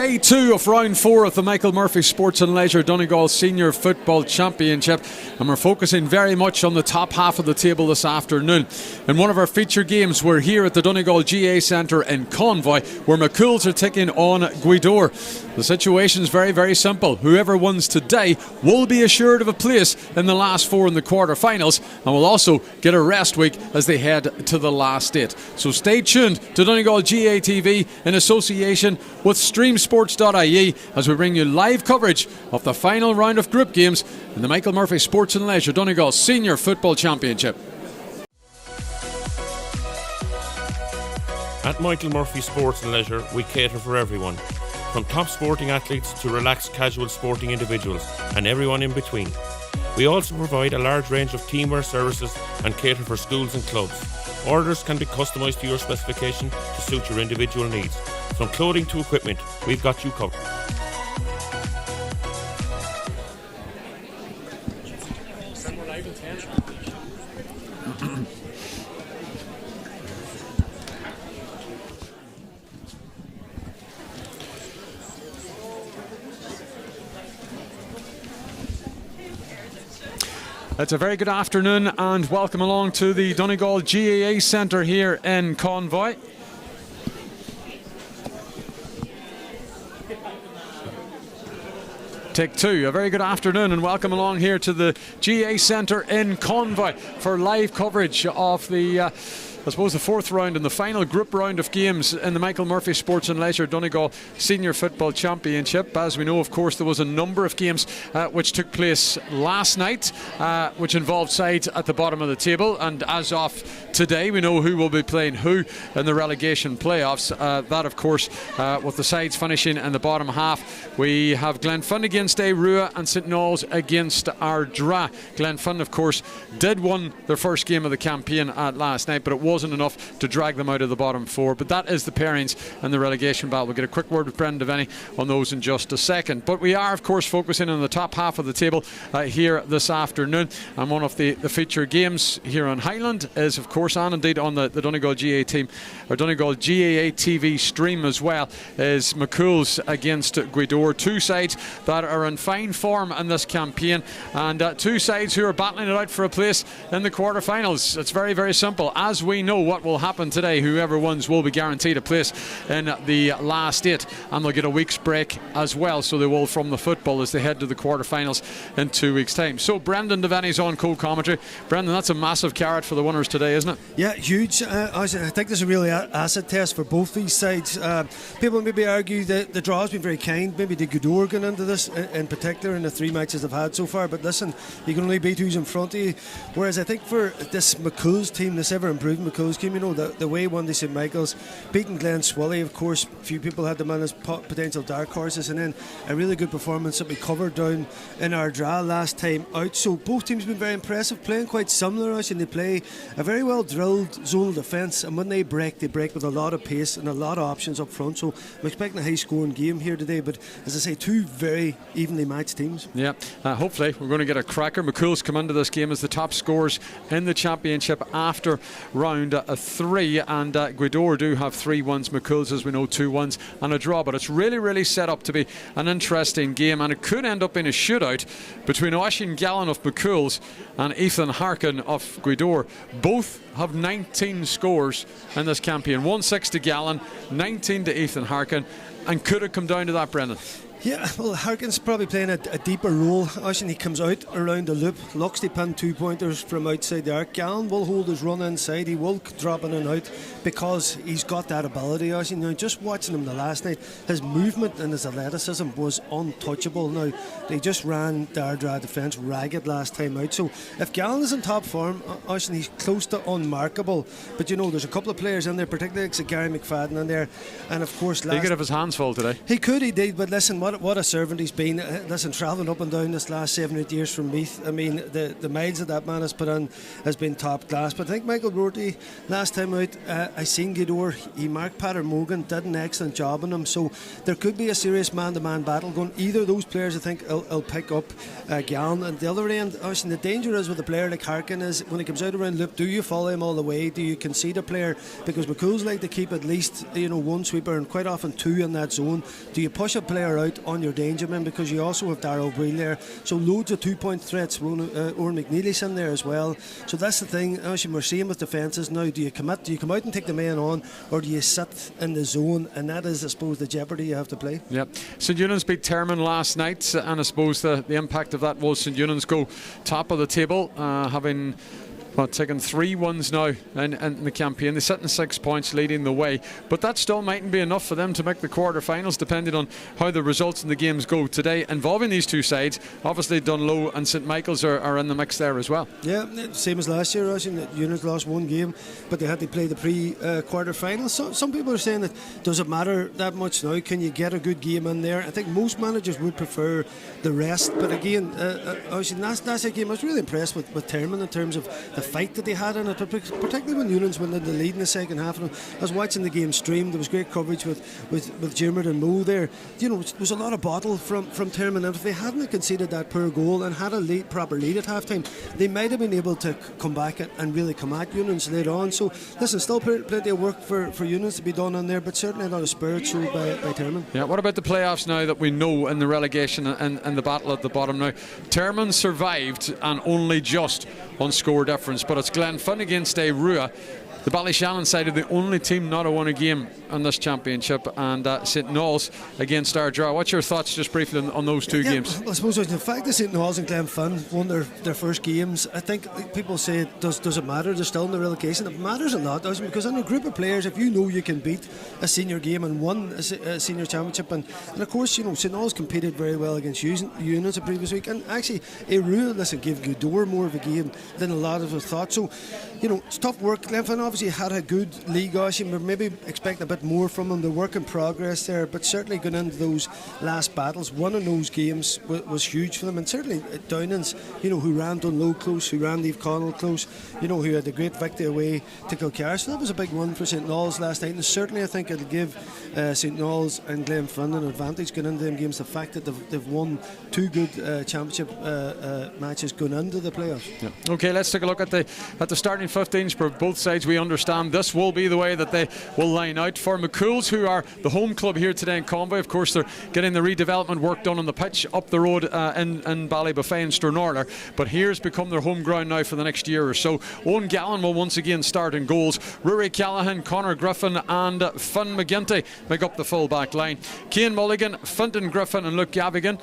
day 2 of round 4 of the Michael Murphy Sports and Leisure Donegal Senior Football Championship, and we're focusing very much on the top half of the table this afternoon. In one of our feature games, we're here at the Donegal GAA Centre in Convoy, where Cumhaills are taking on Gaoth. The situation is very, very simple. Whoever wins today will be assured of a place in the last 4 in the quarter-finals, and will also get a rest week as they head to the last 8. So stay tuned to Donegal GAA TV in association with streamsports.ie as we bring you live coverage of the final round of group games in the Michael Murphy Sports and Leisure Donegal Senior Football Championship. At Michael Murphy Sports and Leisure, we cater for everyone, from top sporting athletes to relaxed casual sporting individuals and everyone in between. We also provide a large range of teamwear services and cater for schools and clubs. Orders can be customised to your specification to suit your individual needs. From clothing to equipment, we've got you covered. It's a very good afternoon and welcome along to the Donegal GAA Centre here in Convoy. Take 2. A very good afternoon and welcome along here to the GAA Centre in Convoy for live coverage of the the 4th round and the final group round of games in the Michael Murphy Sports and Leisure Donegal Senior Football Championship. As we know, of course, there was a number of games which took place last night, which involved sides at the bottom of the table, and as of today we know who will be playing who in the relegation playoffs. That, of course, with the sides finishing in the bottom half, we have Glenfin against Rua and St Knowles against Ardra. Glenfin, of course, did win their first game of the campaign last night, but it wasn't enough to drag them out of the bottom 4. But that is the pairings in the relegation battle. We'll get a quick word with Brendan Devaney on those in just a second. But we are, of course, focusing on the top half of the table here this afternoon. And one of the feature games here on Highland is, of course, and indeed on the Donegal GAA team, or Donegal GAA TV stream as well, is Cumhaills against Gaoth. 2 sides that are in fine form in this campaign, and 2 sides who are battling it out for a place in the quarter-finals. It's very, very simple. As we know what will happen today, whoever wins will be guaranteed a place in the last 8, and they'll get a week's break as well, so they will from the football as they head to the quarter-finals in 2 weeks' time. So Brendan Devaney's on co-commentary. Brendan, that's a massive carrot for the winners today, isn't it? Yeah, huge. I think there's a real acid test for both these sides. People maybe argue that the draw has been very kind, maybe the Gaoth going into this in particular in the 3 matches they've had so far, but listen, you can only beat who's in front of you. Whereas I think for this Cumhaills team, this ever-improving Cumhaills team, you know, the way won the St Michael's, beating Glen Swilly, of course, few people had them in as potential dark horses, and then a really good performance that we covered down in Ardra last time out. So both teams have been very impressive, playing quite similar, and they play a very well drilled zonal defence, and when they break with a lot of pace and a lot of options up front. So I'm expecting a high scoring game here today, but as I say, 2 very evenly matched teams. Yeah, hopefully we're going to get a cracker. Cumhaills come into this game as the top scorers in the championship after round 3, and Gaoth do have 3 wins, Cumhaills, as we know, 2 wins and a draw. But it's really, really set up to be an interesting game, and it could end up being a shootout between Oisín Gallen of Cumhaills and Ethan Harkin of Gaoth. Both have 19 scores in this campaign. 1-6 to Gallen, 19 to Ethan Harkin, and could it come down to that, Brendan? Yeah, well, Harkin's probably playing a deeper role. Oisín, he comes out around the loop, looks to pin 2-pointers from outside the arc. Gallen will hold his run inside, he will drop in and out because he's got that ability, Oisín. Now, just watching him the last night, his movement and his athleticism was untouchable. Now, they just ran the Ardra defence ragged last time out. So, if Gallen is in top form, Oisín, he's close to unmarkable. But, you know, there's a couple of players in there, particularly like Gary McFadden in there. And, of course, he could have his hands full today. He could, he did. But listen, what what a servant he's been. Listen, travelling up and down this last 7 or 8 years from Meath, I mean, the miles that man has put on has been top class. But I think Michael Rourke, last time out, I seen Gaoth, he marked Patrick Morgan, did an excellent job on him. So there could be a serious man-to-man battle going. Either of those players, I think, will pick up Gallen. And the other end, obviously, the danger is with a player like Harkin is when he comes out around loop, do you follow him all the way? Do you concede a player? Because McCool's like to keep at least one sweeper and quite often two in that zone. Do you push a player out on your danger man? Because you also have Darrell Breel there. So loads of 2-point threats. Owen McNeely's in there as well. So that's the thing. Obviously, we're seeing with defences now. Do you commit? Do you come out and take the man on, or do you sit in the zone? And that is, I suppose, the jeopardy you have to play. Yep. St Eunan's beat Termon last night, and I suppose the impact of that was St Eunan's go top of the table, having taken 3-1s now in the campaign. They sit in 6 points, leading the way, but that still mightn't be enough for them to make the quarter-finals, depending on how the results in the games go today involving these two sides. Obviously Dunloe and St Michael's are in the mix there as well. Yeah, same as last year. Eunan's lost one game, but they had to play the pre-quarter-finals. So some people are saying that does it matter that much now? Can you get a good game in there? I think most managers would prefer the rest, but again, obviously that's a game. I was really impressed with Termon in terms of the fight that they had in it, particularly when Eunan's went into the lead in the second half. And I was watching the game streamed. There was great coverage with Dermot and Mo there. There was a lot of bottle from Termon, and if they hadn't conceded that poor goal and had a proper lead at half time, they might have been able to come back and really come at Eunan's later on. So listen, still plenty of work for Eunan's to be done on there, but certainly a lot of spirit showed by Termon. Yeah, what about the playoffs now that we know in the relegation and the battle at the bottom now? Termon survived and only just on score difference, but it's Glenfin against Rua. The Ballyshannon side are the only team not to win a game in this championship, and St Knowles against Ardra. What's your thoughts just briefly on those two games? I suppose the fact that St Knowles and Glenfin won their first games, I think people say does it matter? They're still in the relegation. It matters a lot, doesn't it? Because in a group of players, if you know you can beat a senior game and won a senior championship, and of course St Knowles competed very well against Eunan's the previous week, and actually Rua gave Gaoth more of a game than a lot of us thought. So it's tough work. Glenfin obviously had a good league. We maybe expect a bit more from them. They're work in progress there, but certainly going into those last battles, one of those games was huge for them. And certainly Downlands, who ran Dunloe close, who ran Leave Connell close, who had the great victory away to Kilcar. So that was a big one for St Knowles last night, and certainly I think it'll give St Knowles and Glenfin an advantage going into them games. The fact that they've won two good championship matches going into the playoffs. Yeah. Okay, let's take a look at the starting 15s for both sides. We understand this will be the way that they will line out. For McCool's, who are the home club here today in Convoy, of course they're getting the redevelopment work done on the pitch up the road in Ballybuffet in Stranorlar, but here's become their home ground now for the next year or so. Owen Gallen will once again start in goals. Rory Callaghan, Conor Griffin and Finn McGinty make up the full back line. Cian Mulligan, Fintan Griffin and Luke Gavigan,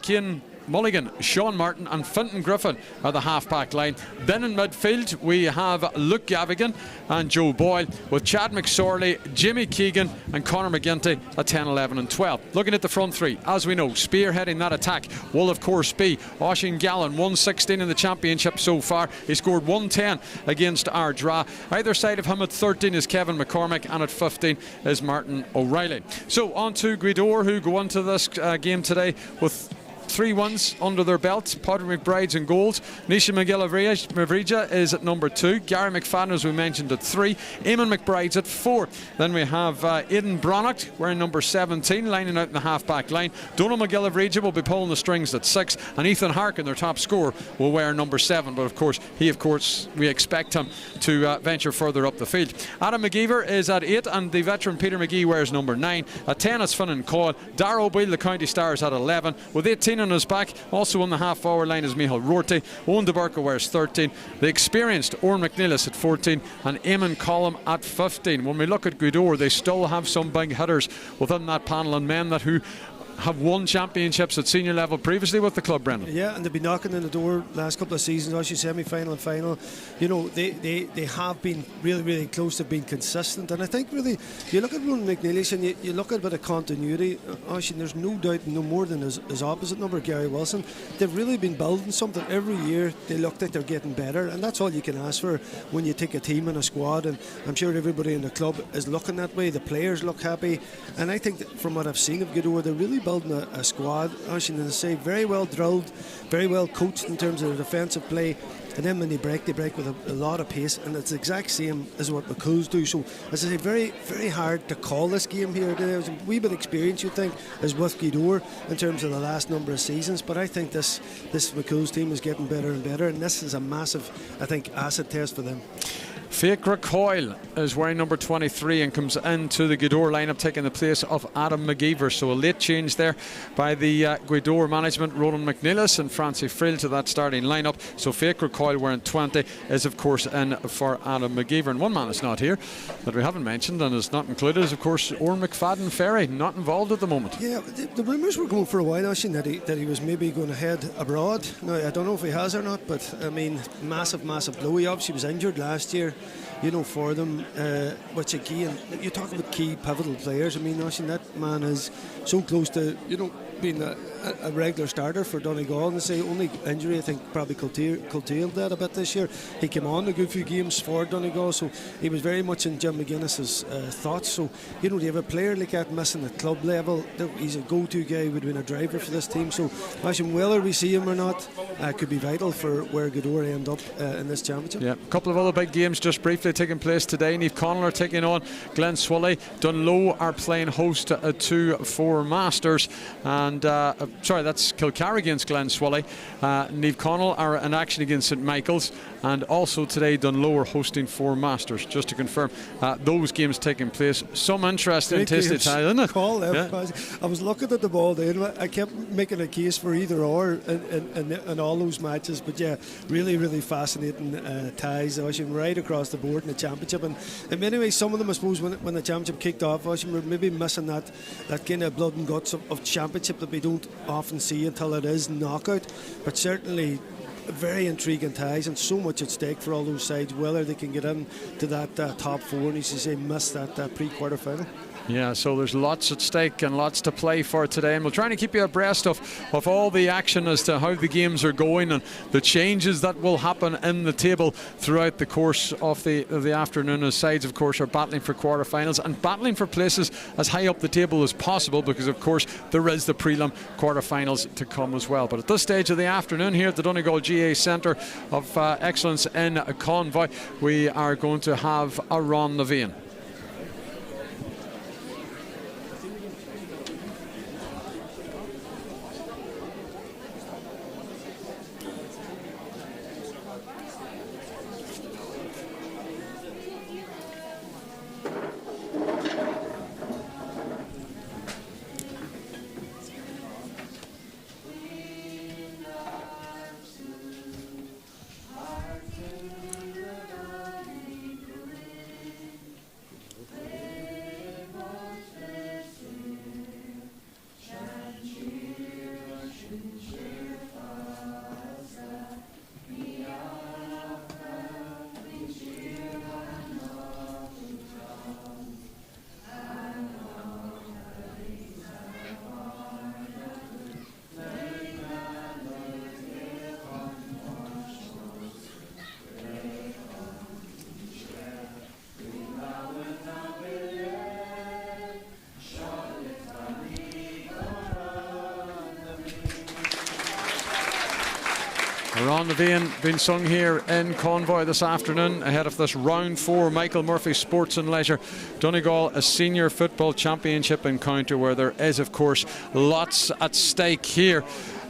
Cian Mulligan, Sean Martin and Fintan Griffin are the half-back line. Then in midfield we have Luke Gavigan and Joe Boyle, with Chad McSorley, Jimmy Keegan and Conor McGinty at 10, 11 and 12. Looking at the front three, as we know, spearheading that attack will of course be Oisin Gallen, 116 in the championship so far. He scored 110 against Ardra. Either side of him at 13 is Kevin McCormick, and at 15 is Martin O'Reilly. So on to Gweedore, who go into this game today with 3-1s under their belt. Padraig McBride's in goals. Nisha McGill-Mavrija is at number 2. Gary McFadden, as we mentioned, at 3. Eamon McBride's at 4. Then we have Aidan Brannock wearing number 17, lining out in the half-back line. Donald McGill-Mavrija will be pulling the strings at 6, and Ethan Harkin, their top scorer, will wear number 7. But of course, we expect him to venture further up the field. Adam McGeever is at 8, and the veteran Peter McGee wears number 9. At 10 is Finn and Coyle. Darrow O'Beal, the County Stars, at 11. With 18 on his back, also on the half-forward line is Michael Rourke. Owen Dobhair wears 13. The experienced Oren McNeilis at 14, and Eamon Collum at 15. When we look at Gweedore, they still have some big hitters within that panel, and men who have won championships at senior level previously with the club, Brendan. Yeah, and they've been knocking on the door last couple of seasons, actually semi-final and final. They have been really, really close to being consistent, and I think really, you look at Ron McNeilis and you look at a bit of continuity. Actually, there's no doubt, no more than his opposite number, Gary Wilson. They've really been building something every year. They look like they're getting better, and that's all you can ask for when you take a team and a squad, and I'm sure everybody in the club is looking that way. The players look happy, and I think that from what I've seen of Gweedore, they're really building a squad, as you say, very well drilled, very well coached in terms of the defensive play. And then when they break with a lot of pace, and it's the exact same as what McCool's do. So, as I say, very, very hard to call this game here. There's a wee bit of experience, you think, as with Gaoth in terms of the last number of seasons. But I think this McCool's team is getting better and better, and this is a massive, I think, acid test for them. Fiacre Coyle is wearing number 23 and comes into the Gaoth lineup, taking the place of Adam McGeever. So a late change there by the Gaoth management. Ronan McNeilis and Francie Frill to that starting lineup. So Fiacre Coyle wearing 20 is of course in for Adam McGeever. And one man is not here that we haven't mentioned and is not included is of course Oran McFadden Ferry, not involved at the moment. Yeah, the rumours were going for a while, actually, that he was maybe going to head abroad. Now I don't know if he has or not, but I mean, massive blow. He obviously was injured last year, for them, which again, you talk about key pivotal players. I mean, that man is so close to, being a regular starter for Donegal, and say only injury I think probably curtailed that a bit this year. He came on a good few games for Donegal, so he was very much in Jim McGuinness's thoughts. So you have a player like that missing at club level, he's a go-to guy, would have been a driver for this team. So imagine whether we see him or not could be vital for where Gaoth end up in this championship. Yeah, a couple of other big games just briefly taking place today. Niamh Conall are taking on Glen Swilly. Dunloe are playing host to Four Masters, and that's Kilcarry against Glen Swilly. Niamh Conall are in action against St Michael's, and also today Dunloe are hosting Four Masters. Just to confirm, those games taking place. Some interesting tasty tie, isn't it? Yeah. I was looking at the ball there. I kept making a case for either or in all those matches, but yeah, really, really fascinating ties. Right across the board in the championship, and in many ways, some of them, I suppose, when the championship kicked off, were maybe missing that kind of blood and guts of championship that we don't often see until it is knockout. But certainly very intriguing ties, and so much at stake for all those sides, whether they can get in to that top four, and as you say, miss that pre-quarter final. Yeah, so there's lots at stake and lots to play for today, and we'll try to keep you abreast of all the action as to how the games are going and the changes that will happen in the table throughout the course of the afternoon, as sides of course are battling for quarterfinals and battling for places as high up the table as possible, because of course there is the prelim quarterfinals to come as well. But at this stage of the afternoon here at the Donegal GA Centre of Excellence in Convoy, we are going to have a Ron Naveen. Ron Naveen being sung here in Convoy this afternoon ahead of this round 4 Michael Murphy Sports and Leisure Donegal a Senior Football Championship encounter, where there is of course lots at stake here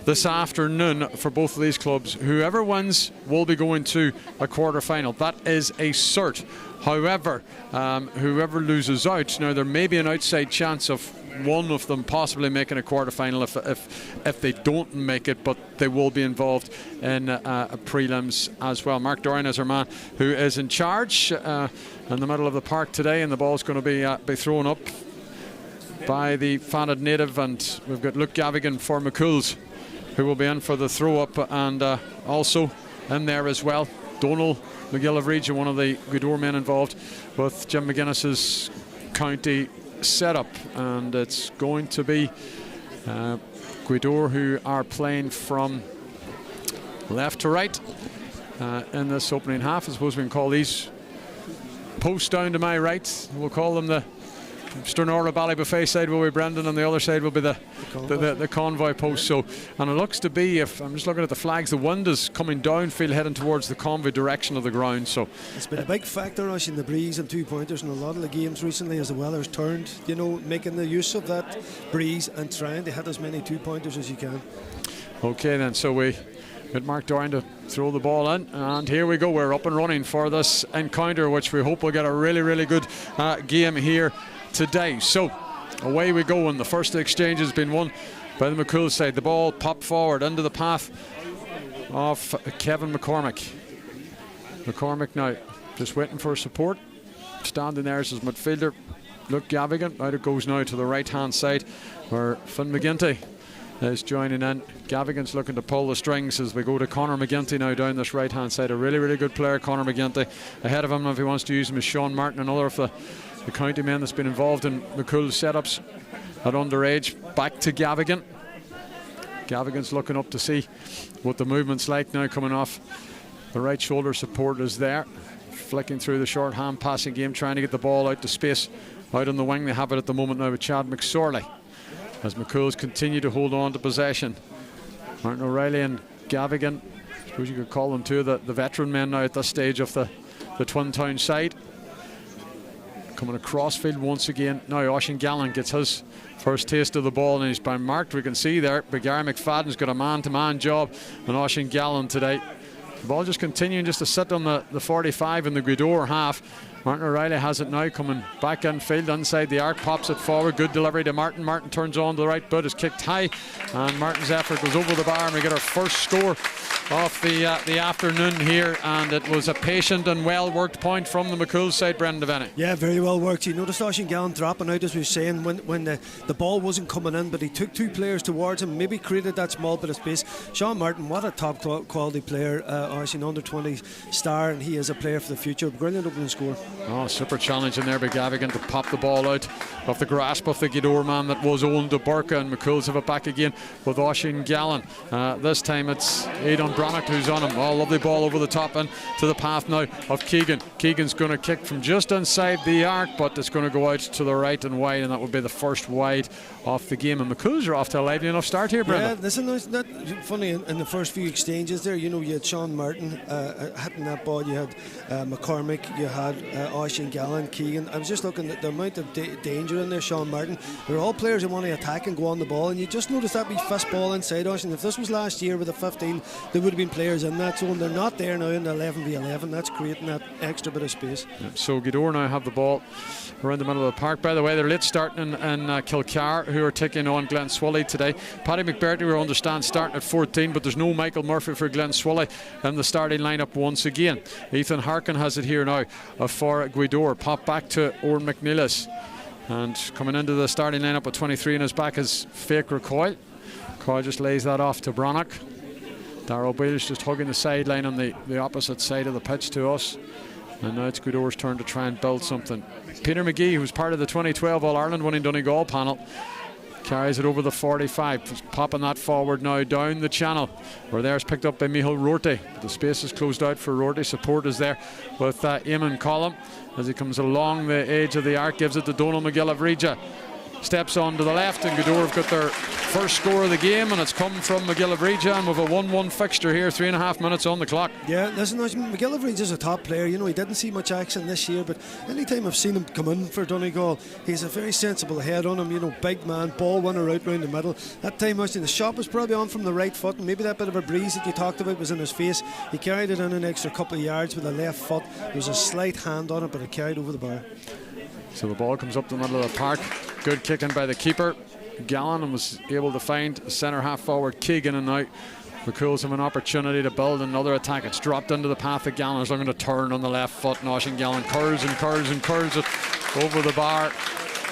this afternoon for both of these clubs. Whoever wins will be going to a quarter-final. That is a cert. However, whoever loses out, now there may be an outside chance of one of them possibly making a quarter-final if they don't make it, but they will be involved in prelims as well. Mark Dorian is our man who is in charge in the middle of the park today, and the ball's going to be thrown up by the Fanad native, and we've got Luke Gavigan for McCool's, who will be in for the throw up, and also in there as well Donal McGill of Region, one of the Gaoth men involved with Jim McGuinness's county setup, and it's going to be Gaoth who are playing from left to right in this opening half. I suppose we can call these posts down to my right, we'll call them the Stranora Ballybuffet side will be Brendan, and the other side will be the convoy post. So, and it looks to be, if I'm just looking at the flags, the wind is coming downfield heading towards the convoy direction of the ground. So it's been a big factor, Rush, in the breeze and 2 pointers in a lot of the games recently as the weather's turned, you know, making the use of that breeze and trying to hit as many 2 pointers as you can. Okay then, so we get Mark Doran to throw the ball in, and here we go, we're up and running for this encounter, which we hope will get a really good game here today. So away we go, and the first exchange has been won by the McCool side. The ball popped forward into the path of Kevin McCormick. McCormick now just waiting for support, standing there as his midfielder Luke Gavigan. Out it goes now to the right hand side where Finn McGinty is joining in. Gavigan's looking to pull the strings as we go to Conor McGinty now down this right hand side. A really good player, Conor McGinty. Ahead of him, if he wants to use him, is Sean Martin, another of the county men that's been involved in McCool setups at underage. Back to Gavigan. Gavigan's looking up to see what the movement's like now, coming off the right shoulder support is there, flicking through the short hand passing game, trying to get the ball out to space out on the wing. They have it at the moment now with Chad McSorley as McCool's continue to hold on to possession. Martin O'Reilly and Gavigan, I suppose you could call them two of the veteran men now at this stage of the Twin Town side. Coming across field once again. Now Oisín Gallen gets his first taste of the ball and he's been marked. We can see there, but Gary McFadden's got a man-to-man job on Oisín Gallen today. The ball just continuing just to sit on the 45 in the Gweedore half. Martin O'Reilly has it now, coming back infield inside the arc, pops it forward. Good delivery to Martin. Martin turns on to the right boot, is kicked high, and Martin's effort goes over the bar, and we get our first score of the afternoon here. And it was a patient and well worked point from the McCool side, Brendan Devaney. Yeah, very well worked. You noticed Oisín Gallen dropping out, as we were saying, when the ball wasn't coming in, but he took two players towards him, maybe created that small bit of space. Sean Martin, what a top quality player, Oisín, under 20 star, and he is a player for the future. Brilliant opening score. Oh, super challenge in there by Gavigan to pop the ball out of the grasp of the Gweedore man that was Owen DeBurka, and McCool's have it back again with Oisín Gallen. This time it's Aidan Brannock who's on him. Oh, lovely ball over the top and to the path now of Keegan. Keegan's going to kick from just inside the arc, but it's going to go out to the right and wide, and that would be the first wide off the game. And McCool's are off to a lively enough start here, Brendan. Yeah, listen, it's not funny in the first few exchanges there. You know, you had Sean Martin hitting that ball, you had McCormick, you had Oisín Gallen, Keegan. I was just looking at the amount of danger in there. Sean Martin, they're all players who want to attack and go on the ball, and you just notice that wee fist ball inside Oisín. If this was last year with a 15, there would have been players in that zone. They're not there now in the 11v11. That's creating that extra bit of space. Yeah, so Gweedore now have the ball around the middle of the park. By the way, they're late starting in Kilcar, who are taking on Glenswilly today. Paddy McBurty, we understand, starting at 14, but there's no Michael Murphy for Glenswilly in the starting lineup once again. Ethan Harkin has it here now for Gweedore. Pop back to Oran McNeilis, and coming into the starting lineup with 23 in his back is Fake Recoil. Coyle just lays that off to Brannock. Darrell Beale's just hugging the sideline on the opposite side of the pitch to us. And now it's Gweedore's turn to try and build something. Peter McGee, who's part of the 2012 All-Ireland winning Donegal panel, carries it over the 45. He's popping that forward now down the channel, where there's picked up by Michael Rorty. The space is closed out for Rorty. Support is there with Eamon Collum as he comes along the edge of the arc, gives it to Donal McGillivray. Steps on to the left, and Gweedore have got their first score of the game, and it's come from McGillivray, and with a 1-1 fixture here, 3.5 minutes on the clock. Yeah, listen, McGillivray is a top player. You know, he didn't see much action this year, but anytime I've seen him come in for Donegal, he's a very sensible head on him. You know, big man, ball winner out round the middle. That time, the shot was probably on from the right foot, and maybe that bit of a breeze that you talked about was in his face. He carried it in an extra couple of yards with the left foot. There was a slight hand on it, but it carried over the bar. So the ball comes up the middle of the park. Good kicking by the keeper, Gallen, and was able to find centre half forward Keegan, and now McCool's have an opportunity to build another attack. It's dropped into the path of Gallen. He's looking to turn on the left foot, and Oisín Gallen curls it over the bar.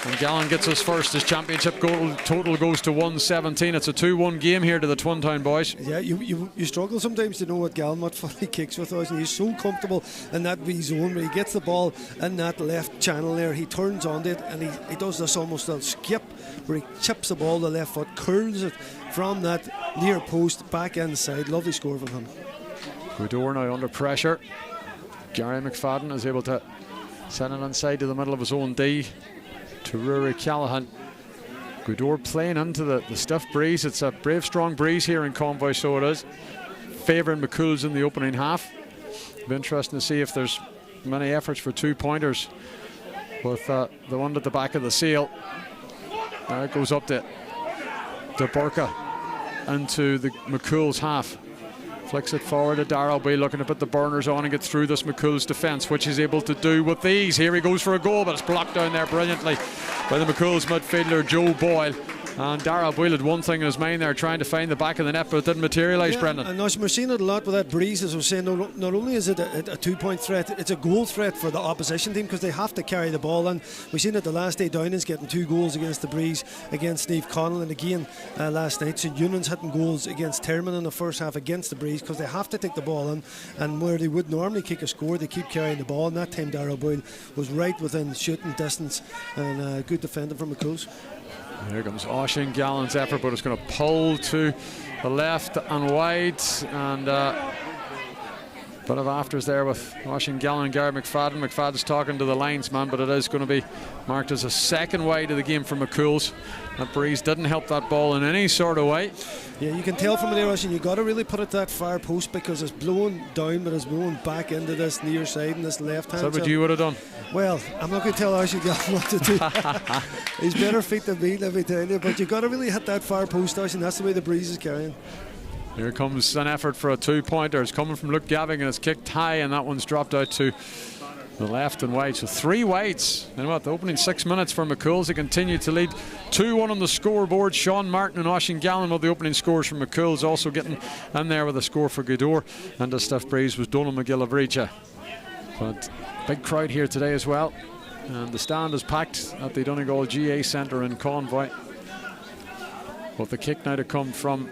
And Gallen gets his first. His championship goal total goes to 117. It's a 2-1 game here to the Twin Town boys. Yeah, you struggle sometimes to know what Gallen, what fun he kicks with us, and he's so comfortable in that wee zone where he gets the ball in that left channel there. He turns on it, and he does this almost a skip where he chips the ball to the left foot, curls it from that near post back inside. Lovely score from him. Gweedore now under pressure. Gary McFadden is able to send it inside to the middle of his own D. to Rory Callahan. Gweedore playing into the stiff breeze. It's a brave, strong breeze here in Convoy, so it is. Favouring McCool's in the opening half. It'll be interesting to see if there's many efforts for 2-pointers with the one at the back of the seal. There it goes up to Dobhair into the McCool's half. Flicks it forward to Darrell Boyle, looking to put the burners on and get through this McCool's defence, which he's able to do with ease. Here he goes for a goal, but it's blocked down there brilliantly by the McCool's midfielder Joe Boyle. And Darrell Boyle had one thing in his mind there, trying to find the back of the net, but it didn't materialise, Brendan. And we're seeing it a lot with that breeze, as I was saying. Not only is it a 2-point threat, it's a goal threat for the opposition team, because they have to carry the ball. And we've seen it the last day, Downing's getting 2 goals against the breeze against Niamh Connell, and again last night. So Union's hitting goals against Termon in the first half against the breeze, because they have to take the ball in, and where they would normally kick a score, they keep carrying the ball. And that time Darrell Boyle was right within shooting distance, and good defending from McCool's. Here comes Oisín Gallen's effort, but it's going to pull to the left and wide, and bit of afters there with Oisín Gallen and Gary McFadden. McFadden's talking to the linesman, but it is going to be marked as a second wide of the game for McCool's. That breeze didn't help that ball in any sort of way. Yeah, you can tell from there, Oisín, you've got to really put it that far post, because it's blowing down, but it's blowing back into this near side and this left hand. Is that what you would have done? Well, I'm not going to tell Oisín Gallen what to do. He's better feet than me, let me tell you. But you've got to really hit that far post, Oisín. That's the way the breeze is carrying. Here comes an effort for a 2-pointer. It's coming from Luke Gavin, and it's kicked high, and that one's dropped out to the left and wide. So 3 wides. And what, the opening 6 minutes for McCool's. They continue to lead 2-1 on the scoreboard. Sean Martin and Oisín Gallen with the opening scores for McCool's, also getting in there with a score for Gweedore. And the stiff breeze was Donal McGill of Reacha. But big crowd here today as well. And the stand is packed at the Donegal GA Centre in Convoy. With the kick now to come from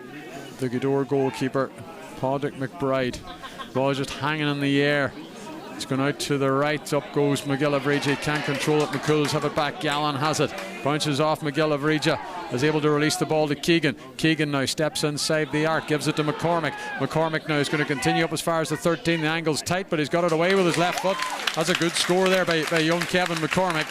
the Gweedore goalkeeper, Padraig McBride. Ball just hanging in the air. It's gone out to the right. Up goes McGill of Reacha. Can't control it. McCool's have it back. Gallen has it. Bounces off McGill of Reacha. Is able to release the ball to Keegan. Keegan now steps inside the arc. Gives it to McCormick. McCormick now is going to continue up as far as the 13. The angle's tight, but he's got it away with his left foot. That's a good score there by young Kevin McCormick.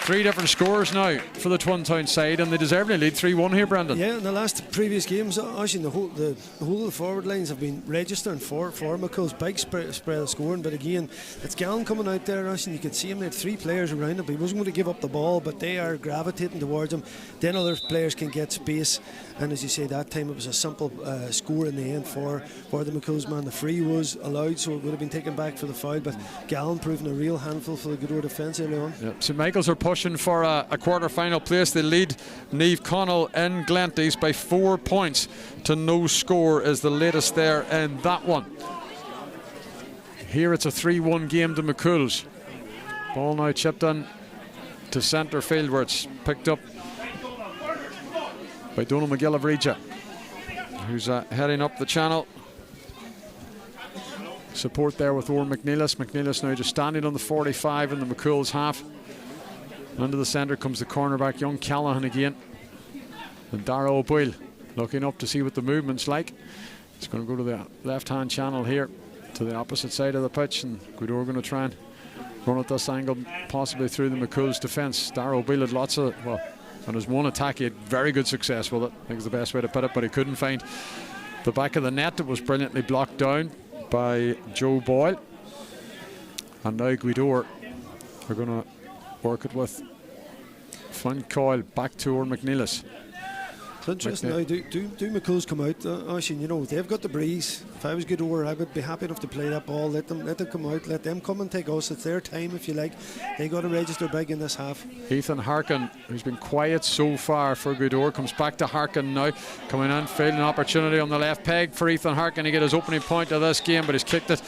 3 different scores now for the Twin Town side, and they deservedly lead 3-1 here, Brendan. Yeah, in the last previous games, actually the whole of the forward lines have been registering for McCool's. Big spread of scoring, but again, it's Gallen coming out there, and you could see him. They had 3 players around him, but he wasn't going to give up the ball, but they are gravitating towards him. Then other players can get space, and as you say, that time it was a simple score in the end for the McCool's man. The free was allowed, so it would have been taken back for the foul, but Gallen proving a real handful for the Gweedore defence early on. Yep. St Michael's are pushing for a quarter-final place. They lead Niamh Connell in Glenties by 4 points to no score is the latest there in that one. Here it's a 3-1 game to McCool's. Ball now chipped in to centre field, where it's picked up by Donal McGill of Reacha, who's heading up the channel. Support there with Oran McNeilis. McNeilis now just standing on the 45 in the McCool's half. Into the centre comes the cornerback, young Callahan again. And Darrell Boyle looking up to see what the movement's like. It's going to go to the left-hand channel here to the opposite side of the pitch, and Gweedore going to try and run at this angle, possibly through the McCool's defence. Darrell Boyle had lots of, well, on his one attack he had very good success with it, I think is the best way to put it, but he couldn't find the back of the net. It was brilliantly blocked down by Joe Boyle. And now Gweedore are going to work it with Flynn Coyle back to Oran McNeilis. It's interesting now, do McCool's come out, Oisín, you know, they've got the breeze. If I was Gweedore, I would be happy enough to play that ball, let them come out, let them come and take us. It's their time, if you like. They got to register big in this half. Ethan Harkin, who's been quiet so far for Gweedore, comes back to Harkin now, coming in, field an opportunity on the left peg for Ethan Harkin to get his opening point of this game, but he's kicked it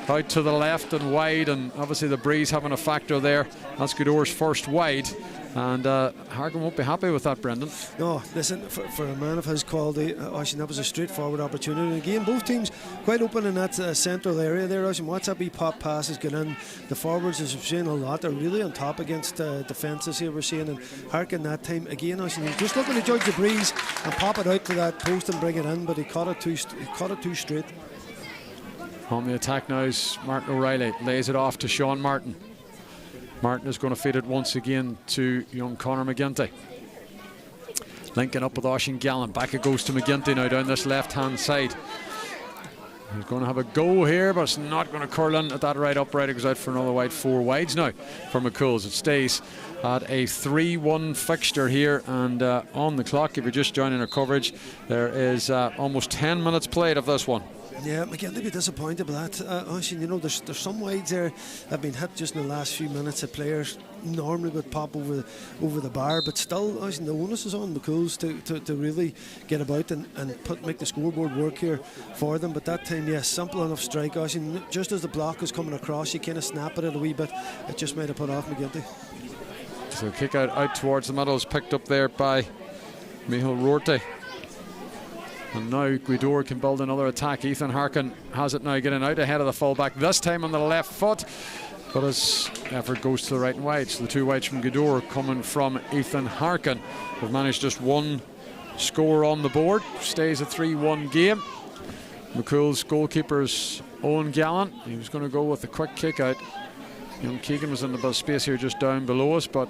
out to the left and wide, and obviously the breeze having a factor there. That's Gweedore's first wide. And Harkin won't be happy with that, Brendan. No, listen, for a man of his quality, Oisín, that was a straightforward opportunity. And again, both teams quite open in that central area there, Oisín. Watch that wee pop passes get in. The forwards, as we've seen a lot, are really on top against defences here, we're seeing. And Harkin that time, again, Oisín, he's just looking to judge the breeze and pop it out to that post and bring it in, but he caught it too straight. On the attack now is Martin O'Reilly, lays it off to Sean Martin. Martin is going to feed it once again to young Conor McGinty. Linking up with Oisín Gallen. Back it goes to McGinty now down this left-hand side. He's going to have a go here, but it's not going to curl in at that right upright. It goes out for another wide. 4 wides now for Cumhaills. It stays at a 3-1 fixture here, and on the clock, if you're just joining our coverage, there is almost 10 minutes played of this one. Yeah, McGinty be disappointed with that. Oisín, you know, there's some wides there that have been hit just in the last few minutes. That players normally would pop over the bar, but still, Oisín, the onus is on Cumhaills to really get about and make the scoreboard work here for them. But that time, yes, simple enough strike, Oisín. Just as the block is coming across, you kind of snap at it a wee bit. It just might have put off McGinty. So kick out towards the middle is picked up there by Micheál Rourke. And now Gaoth can build another attack. Ethan Harkin has it now, getting out ahead of the fullback, this time on the left foot. But his effort goes to the right and wide. So the 2 wides from Gaoth coming from Ethan Harkin. They've managed just 1 score on the board. Stays a 3-1 game. Cumhaills goalkeeper's Owen Gallen. He was going to go with a quick kick out. Young Keegan was in a bit of space here just down below us, but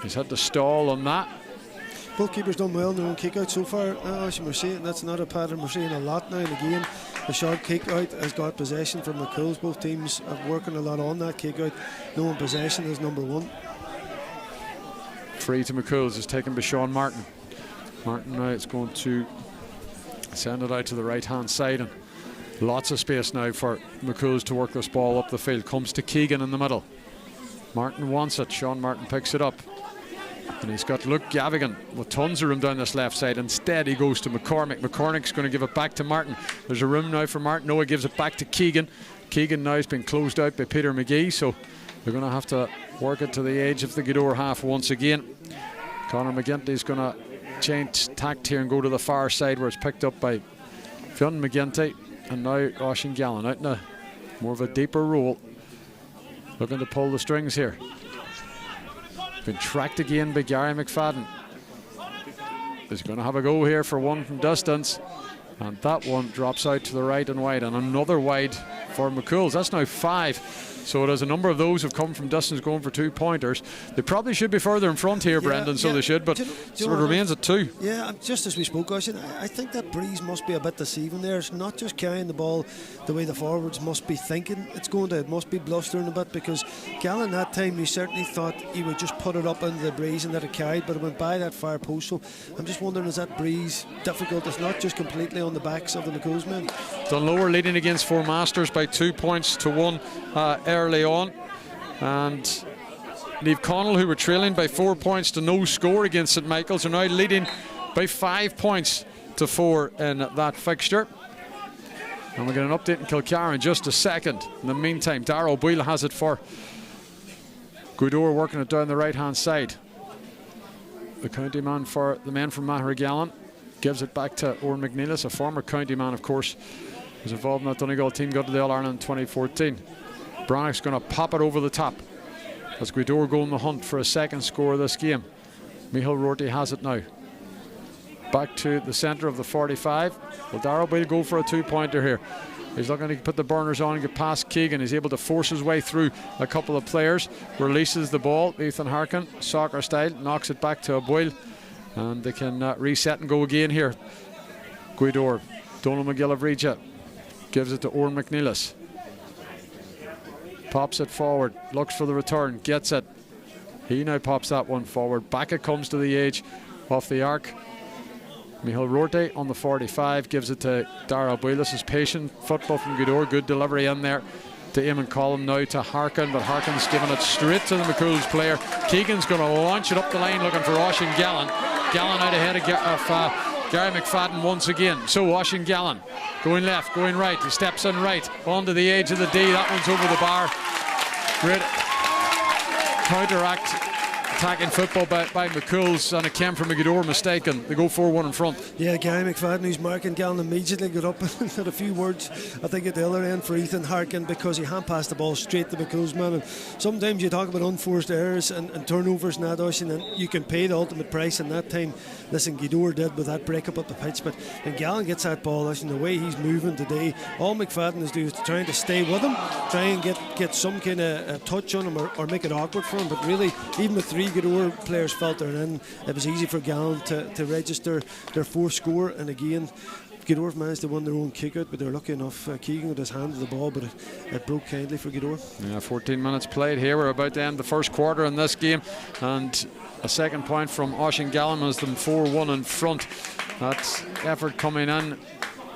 he's had to stall on that. Both keepers done well in their own kick out so far. As we're seeing, that's not a pattern we're seeing a lot now in the game. The short kick out has got possession from Cumhaills. Both teams are working a lot on that kick out. Knowing possession is number 1. Free to Cumhaills is taken by Sean Martin. Martin now it's going to send it out to the right hand side, and lots of space now for Cumhaills to work this ball up the field. Comes to Keegan in the middle. Martin wants it. Sean Martin picks it up. And he's got Luke Gavigan with tons of room down this left side. Instead, he goes to McCormick. McCormick's going to give it back to Martin. There's a room now for Martin. Noah gives it back to Keegan. Keegan now has been closed out by Peter McGee, so they're going to have to work it to the edge of the Gaoth half once again. Conor McGinty's going to change tact here and go to the far side, where it's picked up by Fionn McGinty. And now Oisín Gallen out in a more of a deeper role, looking to pull the strings here. Been tracked again by Gary McFadden. He's going to have a go here for one from distance, and that one drops out to the right and wide, and another wide for Cumhaills. That's now 5. So there's a number of those who've come from distance going for 2-pointers. They probably should be further in front here, Brendan, so they should, but so it remains at 2. Yeah, just as we spoke, I think that breeze must be a bit deceiving there. It's not just carrying the ball the way the forwards must be thinking it's going to. It must be blustering a bit, because Gallen that time, he certainly thought he would just put it up into the breeze and let it carry, but it went by that far post. So I'm just wondering, is that breeze difficult? It's not just completely on the backs of the Cumhaills men. Dunlower leading against Four Masters by 2 points to 1 early on, and Niamh Connell, who were trailing by 4 points to no score against St Michael's, are now leading by 5 points to 4 in that fixture. And we'll get an update in Kilcar in just a second. In the meantime, Darragh O'Boyle has it for Gaoth, working it down the right hand side. The county man for the men from Maharagallen gives it back to Oran McNeilis, a former county man, of course, was involved in that Donegal team, got to the All-Ireland in 2014. Brannock's going to pop it over the top as Gaoth go on the hunt for a second score of this game. Micheál Rourke has it now. Back to the centre of the 45. Well, Darragh will go for a 2-pointer here. He's looking to put the burners on and get past Keegan. He's able to force his way through a couple of players. Releases the ball. Ethan Harkin, soccer style, knocks it back to O'Boyle. And they can reset and go again here. Gaoth. Donald McGillivray gives it to Oran McNeilis. Pops it forward, looks for the return, gets it. He now pops that one forward. Back it comes to the edge off the arc. Micheál Rourke on the 45 gives it to Darragh O'Boyle. This is patient football from Gaoth. Good delivery in there to Eamon Collum, now to Harkin, but Harkin's giving it straight to the Cumhaills player. Keegan's going to launch it up the line looking for Oisín Gallen. Gallen out ahead of Gary McFadden once again. So Oisín Gallen going left, going right. He steps in right onto the edge of the D. That one's over the bar. Great counteract attacking football by McCool's, and it came from a Gaoth mistake, and they go 4-1 in front. Yeah, Guy McFadden, who's marking Gallen, immediately got up and had a few words, I think, at the other end for Ethan Harkin, because he hand passed the ball straight to McCool's man. And sometimes you talk about unforced errors and turnovers in that, Ocean, and you can pay the ultimate price. And that time, listen, Gaoth did with that break up at the pitch. But when Gallen gets that ball, Ocean, the way he's moving today, all McFadden is doing is trying to stay with him, try and get some kind of touch on him, or make it awkward for him. But really, even with 3 Gaoth players filtering in, it was easy for Gallen to register their 4th score. And again, Gaoth managed to win their own kick out, but they're lucky enough. Keegan with his hand to the ball, but it broke kindly for Gaoth. Yeah, 14 minutes played here. We're about to end the first quarter in this game, and a second point from Oisin Gallen has them 4-1 in front. That effort coming in,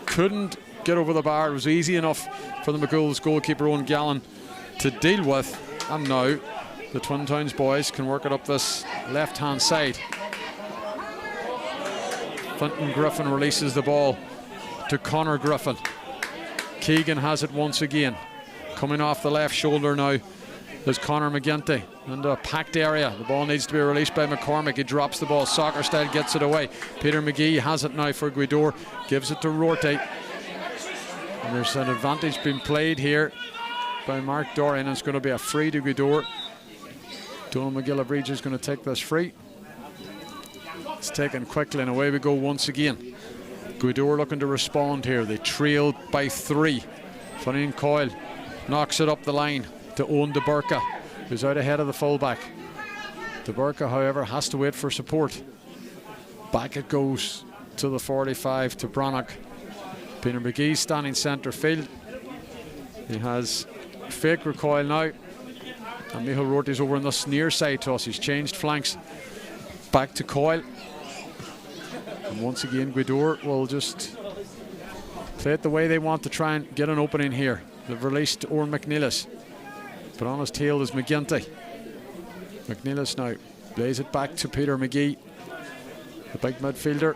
couldn't get over the bar. It was easy enough for the McCool's goalkeeper Owen Gallen to deal with, and now the Twin Towns boys can work it up this left hand side. Fintan Griffin releases the ball to Conor Griffin. Keegan has it once again. Coming off the left shoulder now is Conor McGinty into a packed area. The ball needs to be released by McCormick. He drops the ball, soccer style, gets it away. Peter McGee has it now for Gaoth, gives it to Rorty. And there's an advantage being played here by Mark Dorian, and it's going to be a free to Gaoth. Donald McGillivray is going to take this free. It's taken quickly, and away we go once again. Gaoth looking to respond here. They trail by 3. Finian Coyle knocks it up the line to Owen DeBurka, who's out ahead of the fullback. DeBurka, however, has to wait for support. Back it goes to the 45 to Brannock. Peter McGee standing centre field. He has fake recoil now, and Michael Rorty's over on this near side to us. He's changed flanks. Back to Coyle. And once again, Gaoth will just play it the way they want to try and get an opening here. They've released Oren McNeilis, but on his tail is McGinty. McNeilis now plays it back to Peter McGee, the big midfielder.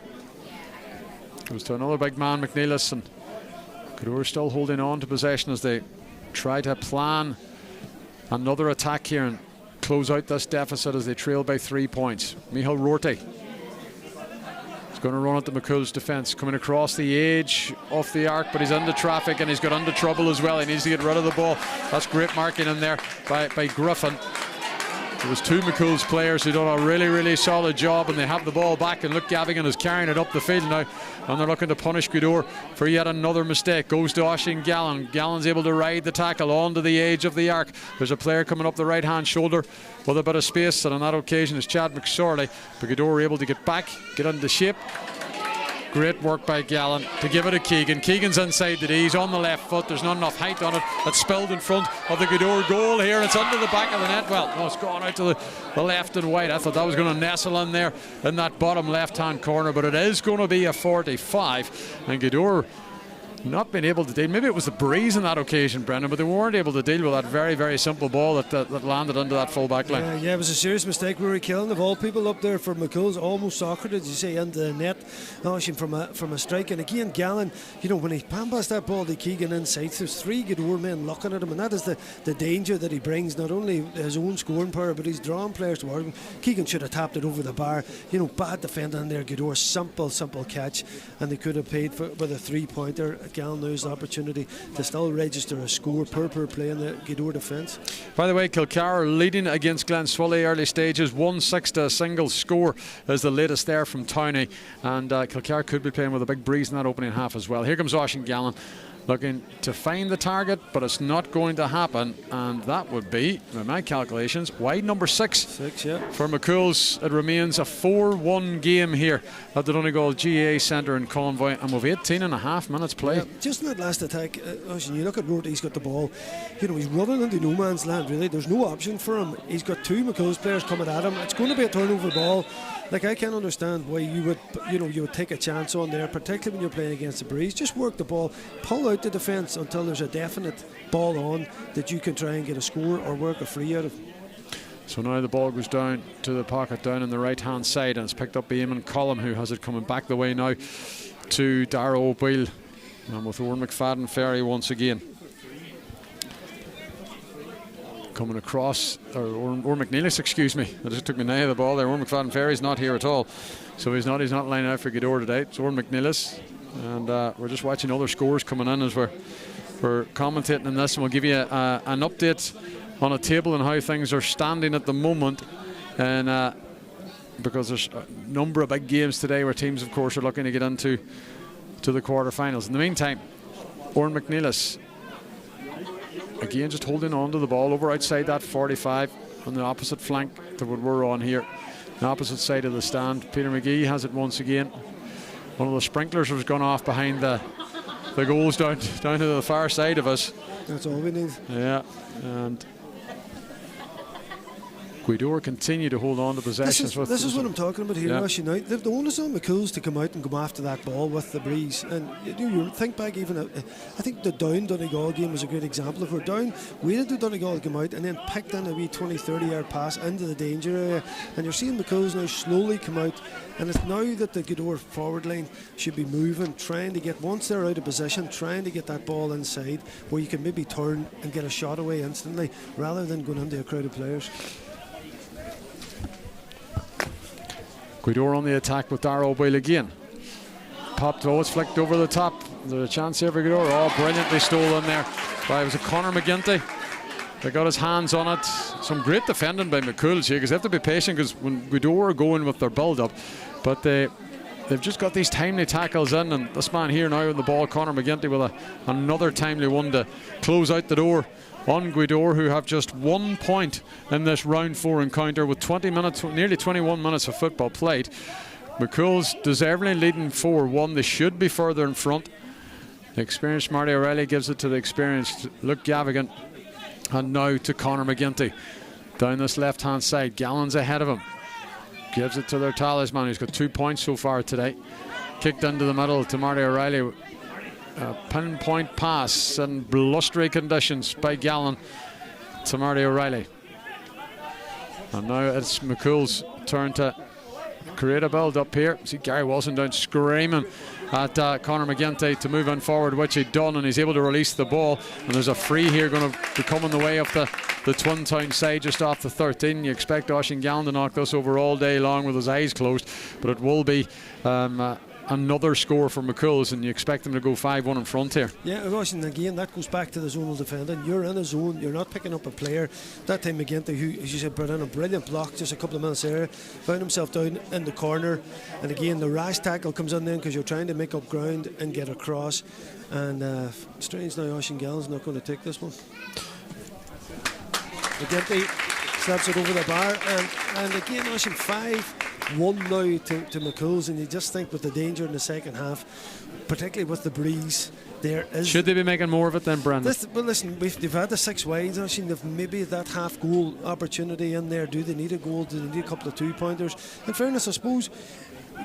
Goes to another big man, McNeilis, and Gaoth still holding on to possession as they try to plan another attack here and close out this deficit as they trail by 3 points. Michael Rorty is going to run at the McCool's defence, coming across the edge of the arc, but he's into traffic and he's got into trouble as well. He needs to get rid of the ball. That's great marking in there by Griffin. There was 2 McCool's players who done a really solid job, and they have the ball back, and look, Gavigan is carrying it up the field now, and they're looking to punish Gaoth for yet another mistake. Goes to Oisin Gallen. Gallen's able to ride the tackle onto the edge of the arc. There's a player coming up the right hand shoulder with a bit of space, and on that occasion is Chad McSorley, but Gaoth are able to get back, get into shape. Great work by Gallen to give it to Keegan. Keegan's inside the D, he's on the left foot, there's not enough height on it. It's spilled in front of the Gaoth goal here. It's under the back of the net. Well, no, it's gone out to the left and wide. I thought that was going to nestle in there in that bottom left hand corner, but it is going to be a 45, and Gaoth not been able to deal. Maybe it was the breeze on that occasion, Brendan, but they weren't able to deal with that very simple ball that landed into that full back line. Yeah, it was a serious mistake. Rory Killen, of all people up there for McCool's, almost socceted, as you say, into the net, from a strike. And again, Gallen, when he passed that ball to Keegan inside, there's 3 Gaoth men looking at him, and that is the danger that he brings, not only his own scoring power, but he's drawing players towards him. Keegan should have tapped it over the bar. Bad defending in there. Gaoth, simple catch, and they could have paid with a 3-pointer. Gallen knows the opportunity to still register a score per play in the Gaoth defence. By the way, Kilcar leading against Glenswilly early stages, 1-6 to a single score is the latest there from Towney, and Kilcar could be playing with a big breeze in that opening half as well. Here comes Oisin Gallen looking to find the target, but it's not going to happen, and that would be, by my calculations, wide number 6 for McCool's. It remains a 4-1 game here at the Donegal GAA Centre in Convoy, and we've 18 and a half minutes played. Yeah, just in that last attack, you look at Rorty, he's got the ball, he's running into no man's land really. There's no option for him. He's got 2 McCool's players coming at him. It's going to be a turnover ball. Like, I can't understand why you would take a chance on there, particularly when you're playing against the breeze. Just work the ball, pull out the defence until there's a definite ball on that you can try and get a score or work a free out of. So now the ball goes down to the pocket down on the right hand side, and it's picked up by Eamon Cullum, who has it coming back the way now to Darragh O'Beal, and with Oren McFadden Ferry once again. coming across, or McNeilis, excuse me. I just took my eye of the ball there. Oran McFadden Ferry's not here at all, so he's not lining out for Gaoth today. It's Oran McNeilis, and we're just watching other scores coming in as we're commentating on this, and we'll give you an update on a table and how things are standing at the moment. And because there's a number of big games today where teams, of course, are looking to get into the quarterfinals. In the meantime, Oran McNeilis again just holding on to the ball over outside that 45 on the opposite flank to what we're on here, the opposite side of the stand. Peter McGee has it once again. One of the sprinklers has gone off behind the goals down to the far side of us. That's all we need. Yeah, and Gaoth continue to hold on to possessions. This is what I'm talking about here, yeah. Rush. The onus on McCool's to come out and go after that ball with the breeze. And you think back even, I think the Donegal game was a great example. If we're down, waited to Donegal to come out and then picked in a wee 20-30 yard pass into the danger area. And you're seeing McCool's now slowly come out. And it's now that the Gaoth forward line should be moving, trying to get, once they're out of position, trying to get that ball inside where you can maybe turn and get a shot away instantly rather than going into a crowd of players. Gaoth on the attack with Darragh O'Boyle again. Popped, it's flicked over the top. There's a chance here for Gaoth. Oh, brilliantly stolen there by, was it Conor McGinty? They got his hands on it. Some great defending by McCool's here, because they have to be patient, because when Gaoth are going with their build-up, but they've just got these timely tackles in, and this man here now with the ball, Conor McGinty, with another timely one to close out the door on Gaoth, who have just 1 point in this round 4 encounter with 20 minutes, nearly 21 minutes of football played. McCool's deservedly leading 4-1. They should be further in front. The experienced Marty O'Reilly gives it to the experienced Luke Gavigan, and now to Conor McGinty down this left hand side. Gallon's ahead of him, gives it to their talisman, who's got 2 points so far today. Kicked into the middle to Marty O'Reilly. Pinpoint pass in blustery conditions by Gallon to Marty O'Reilly. And now it's McCool's turn to create a build up here. See Gary Wilson down screaming at Conor McGinty to move in forward, which he'd done, and he's able to release the ball. And there's a free here going to be coming the way of the Twin Town side just off the 13. You expect Oisín Gallen to knock this over all day long with his eyes closed, but it will be another score for McCool's, and you expect them to go 5-1 in front here. Yeah, and again, that goes back to the zonal defending. You're in a zone, you're not picking up a player. That time McGinty, who, as you said, put in a brilliant block just a couple of minutes there, found himself down in the corner, and again the rash tackle comes in then because you're trying to make up ground and get across. And strange now, Oisín Gallen's not going to take this one. McGinty slaps it over the bar, and again Oisín 5-1 now to McCool's, and you just think with the danger in the second half, particularly with the breeze, there is. Should they be making more of it then, Brendan? Well, listen, they've had the 6 wides. They've maybe that half goal opportunity in there. Do they need a goal? Do they need a couple of 2-pointers? In fairness, I suppose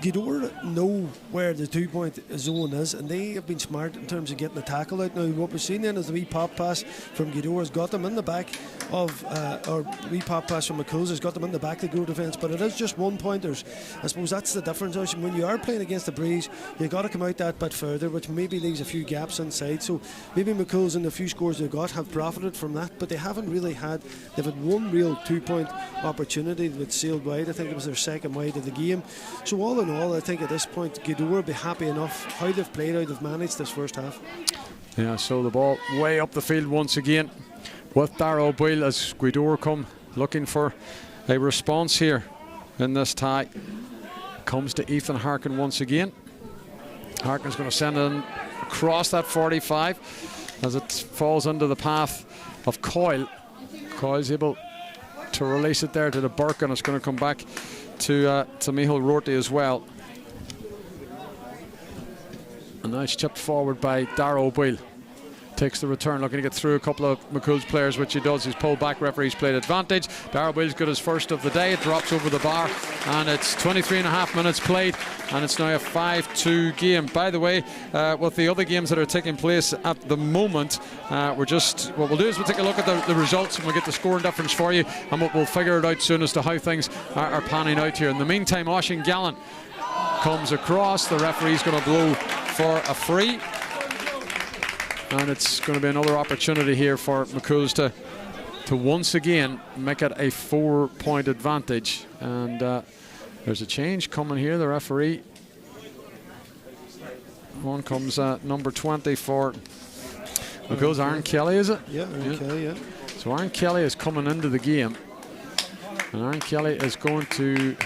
Gaoth know where the 2-point zone is, and they have been smart in terms of getting the tackle out. Now, what we're seeing then is the wee pop pass from Gaoth has got them in the back of, or wee pop pass from McCool's has got them in the back of the Gaoth defence, but it is just 1-pointers. I suppose that's the difference. When you are playing against the breeze, you've got to come out that bit further, which maybe leaves a few gaps inside. So maybe McCool's and the few scores they've got have profited from that, but they haven't really they've had one real 2-point opportunity that sailed wide. I think it was their second wide of the game. So all in all, I think at this point Gaoth will be happy enough how they've played, how they've managed this first half. Yeah, so the ball way up the field once again with Darragh O'Boyle as Gaoth come looking for a response here in this tie. Comes to Ethan Harkin once again. Harkin's going to send it in across that 45 as it falls into the path of Coyle. Coyle's able to release it there to the Burke, and it's going to come back to Micheál Rorty as well. And now it's chipped forward by Darragh O'Boyle. Takes the return, looking to get through a couple of McCool's players, which he does. He's pulled back, referee's played advantage. Darragh O'Boyle's got his first of the day. It drops over the bar, and it's 23.5 minutes played, and it's now a 5-2 game. By the way, with the other games that are taking place at the moment, what we'll do is we'll take a look at the results, and we'll get the scoring difference for you, and we'll figure it out soon as to how things are panning out here. In the meantime, Oisín Gallen comes across. The referee's going to blow for a free, and it's going to be another opportunity here for McCool's to to once again make it a 4-point advantage. And there's a change coming here. The referee. On comes number 20 for Cumhaills. Aaron Kelly, is it? Yeah, Aaron Kelly, yeah. So Aaron Kelly is coming into the game. And Aaron Kelly is going to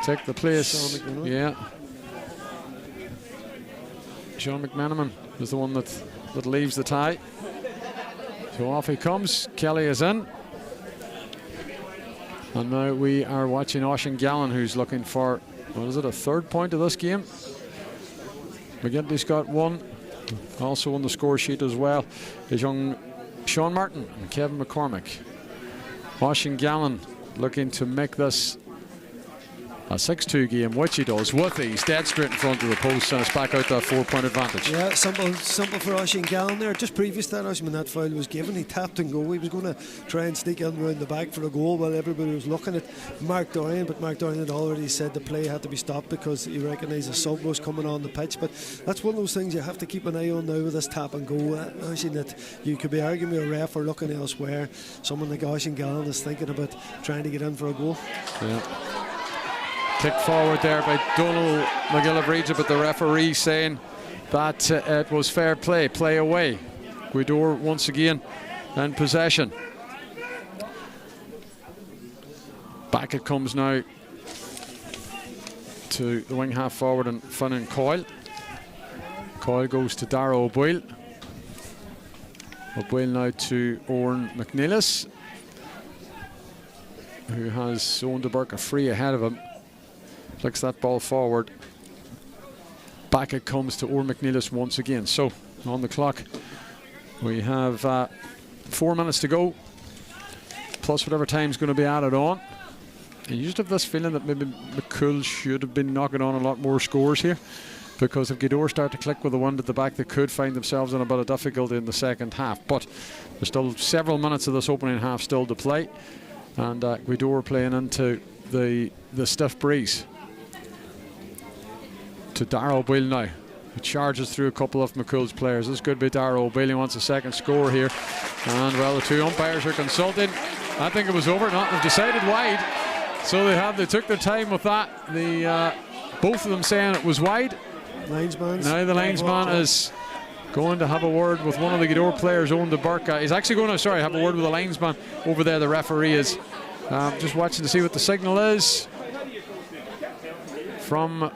take the place. Yeah. Sean McMenamin is the one that leaves the tie. So off he comes. Kelly is in. And now we are watching Oisín Gallen, who's looking for, what is it, a 3rd point of this game. McGinty's got 1. Also on the score sheet as well is young Sean Martin and Kevin McCormick. Oisín Gallen looking to make this a 6-2 game, which he does with ease, dead straight in front of the post, and it's back out that 4-point advantage. Yeah, simple for Oisín Gallen there. Just previous to that, when that foul was given, he tapped and go. He was going to try and sneak in around the back for a goal while everybody was looking at Mark Dorian, but Mark Dorian had already said the play had to be stopped because he recognised a sub was coming on the pitch. But that's one of those things you have to keep an eye on now with this tap and go. Oisín, that you could be arguing with a ref or looking elsewhere. Someone like Oisín Gallen is thinking about trying to get in for a goal. Yeah. Kick forward there by Donald McGillivray, but the referee saying that it was fair play, play away. Gweedore once again in possession. Back it comes now to the wing half forward and Finnan Coyle. Coyle goes to Dara O'Boyle. O'Boyle now to Oran McNeilis, who has Owen de Burke free ahead of him. Flicks that ball forward. Back it comes to Oran McNeilis once again. So on the clock we have 4 minutes to go, plus whatever time's going to be added on. And you just have this feeling that maybe McCool should have been knocking on a lot more scores here, because if Gweedore start to click with the wind at the back, they could find themselves in a bit of difficulty in the second half. But there's still several minutes of this opening half still to play, and Gweedore playing into the stiff breeze. To Dara O'Boyle now, who charges through a couple of McCool's players. This could be Dara O'Boyle. He wants a second score here, and well, the 2 umpires are consulting. I think it was over. Not they've decided wide, so they took their time with that. Both of them saying it was wide. Linesman. Now the linesman is going to have a word with one of the Gweedore players, Owen de Burke. He's actually going to, have a word with the linesman over there. The referee is just watching to see what the signal is from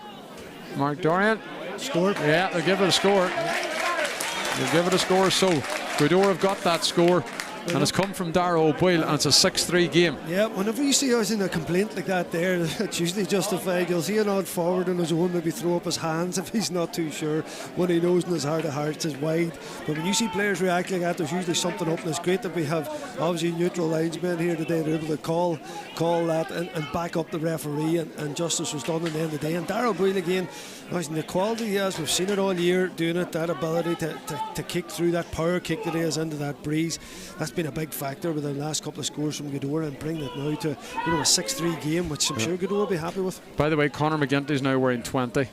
Mark Dorian. Score. Yeah, they'll give it a score. They'll give it a score. So Gweedore have got that score, and it's come from Dara O'Boyle, and it's a 6-3 game. Yeah, whenever you see us in a complaint like that there, it's usually justified. You'll see an odd forward on his own maybe throw up his hands if he's not too sure. When he knows in his heart of hearts is wide. But when you see players react like that, there's usually something up, and it's great that we have obviously neutral linesmen here today. They're able to call that and back up the referee, and justice was done in the end of the day. And Dara O'Boyle again, the quality he has, we've seen it all year doing it, that ability to kick through, that power kick that he has into that breeze. That's been a big factor with the last couple of scores from Gweedore, and bringing it now to a 6-3 game, which I'm sure Gweedore will be happy with. By the way, Conor McGinty is now wearing 20,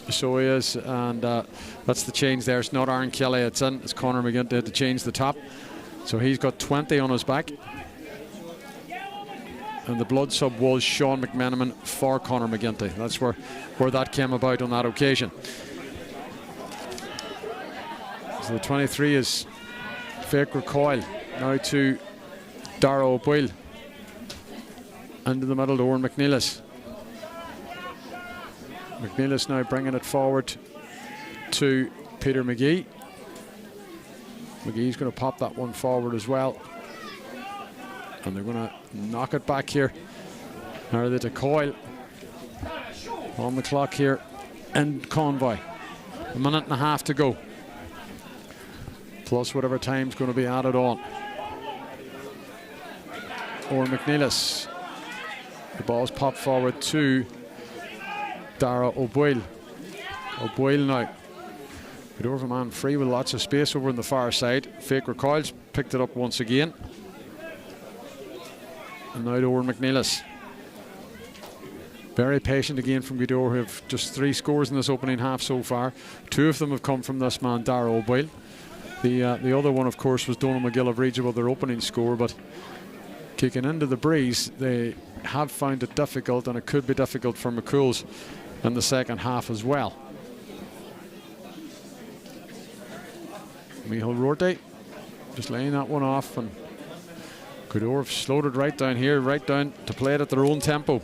so he is, and that's the change there. It's not Aaron Kelly, it's Conor McGinty had to change the top, so he's got 20 on his back. And the blood sub was Sean McMenamin for Conor McGinty. That's where that came about on that occasion. So the 23 is Faker Coyle. Now to Dara O'Boyle. Into the middle to Oran McNeilis. McNeilis now bringing it forward to Peter McGee. McGee's going to pop that one forward as well. And they're going to knock it back here. Now they to Coyle. On the clock here in Convoy. A minute and a half to go, plus whatever time's going to be added on. Or McNeilis. The ball's popped forward to Dara O'Boyle. O'Boyle now. Gweedore have a man free with lots of space over on the far side. Faker Coyle's picked it up once again. And now to Oran McNeilis. Very patient again from Gweedore, who have just 3 scores in this opening half so far. 2 of them have come from this man, Dara O'Boyle. The other one, of course, was Donal McGill of Regis, their opening score, but kicking into the breeze, they have found it difficult, and it could be difficult for McCool's in the second half as well. Micheál Rorty just laying that one off, and Gweedore have slowed it right down here, right down to play it at their own tempo.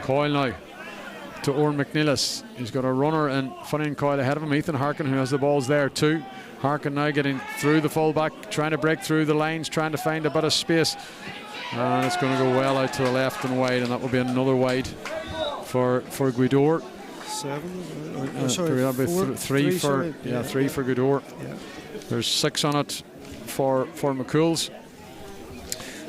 Coyle now to Oran McNeilis. He's got a runner and Funny and Coyle ahead of him. Ethan Harkin, who has the balls there too. Harkin now getting through the fullback, trying to break through the lines, trying to find a bit of space. And it's going to go well out to the left and wide, and that will be another wide for Gweedore. 7? Sorry, that'll be three for Gweedore. Yeah. There's 6 on it for McCool's.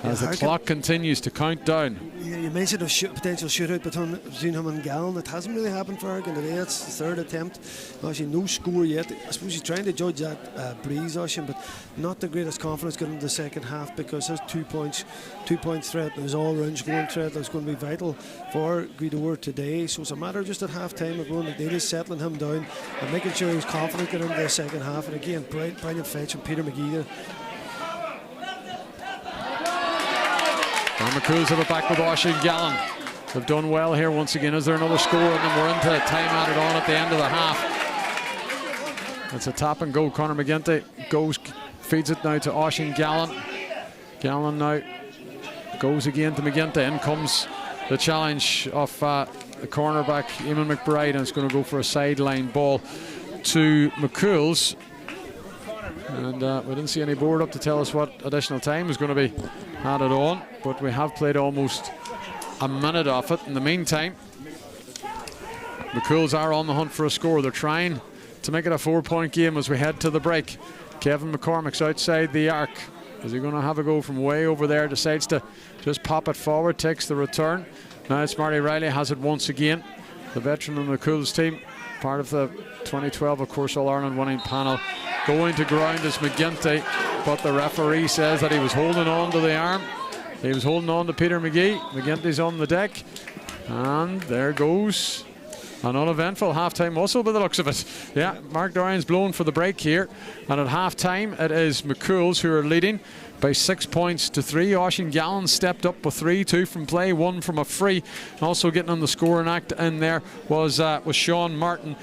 As the clock continues to count down. Yeah, you mentioned a potential shootout between him and Gallen. It hasn't really happened for Harkin today. It's the third attempt. Actually, no score yet. I suppose he's trying to judge that breeze, Ocean, but not the greatest confidence going into the second half, because his 2 points threat and his all-round scoring threat is going to be vital for Gweedore today. So it's a matter just at half-time of Rowan McNeely settling him down and making sure he's confident going into the second half. And again, brilliant fetch from Peter McGee there. And McCool's have it back with Oisin Gallen. They've done well here once again. Is there another score? And then we're into time added on at the end of the half. It's a tap and go. Conor McGinty feeds it now to Oisin Gallen. Gallen now goes again to McGinty. In comes the challenge of the cornerback, Eamon McBride, and it's going to go for a sideline ball to McCool's. And we didn't see any board up to tell us what additional time is going to be added on, but we have played almost a minute off it. In the meantime, McCool's are on the hunt for a score. They're trying to make it a 4-point game as we head to the break. Kevin McCormick's outside the arc. Is he going to have a go from way over there? Decides to just pop it forward, takes the return. Now it's Marty Riley, has it once again. The veteran of McCool's team, part of the 2012, of course, All-Ireland winning panel. Going to ground is McGinty, but the referee says that he was holding on to the arm. He was holding on to Peter McGee. McGinty's on the deck, and there goes an uneventful half-time whistle by the looks of it. Yeah, Mark Dorian's blown for the break here, and at half-time it is McCool's who are leading by 6 points to 3. Oisin Gallen stepped up with 3, 2 from play, 1 from a free. Also getting on the scoring act in there was Sean Martin,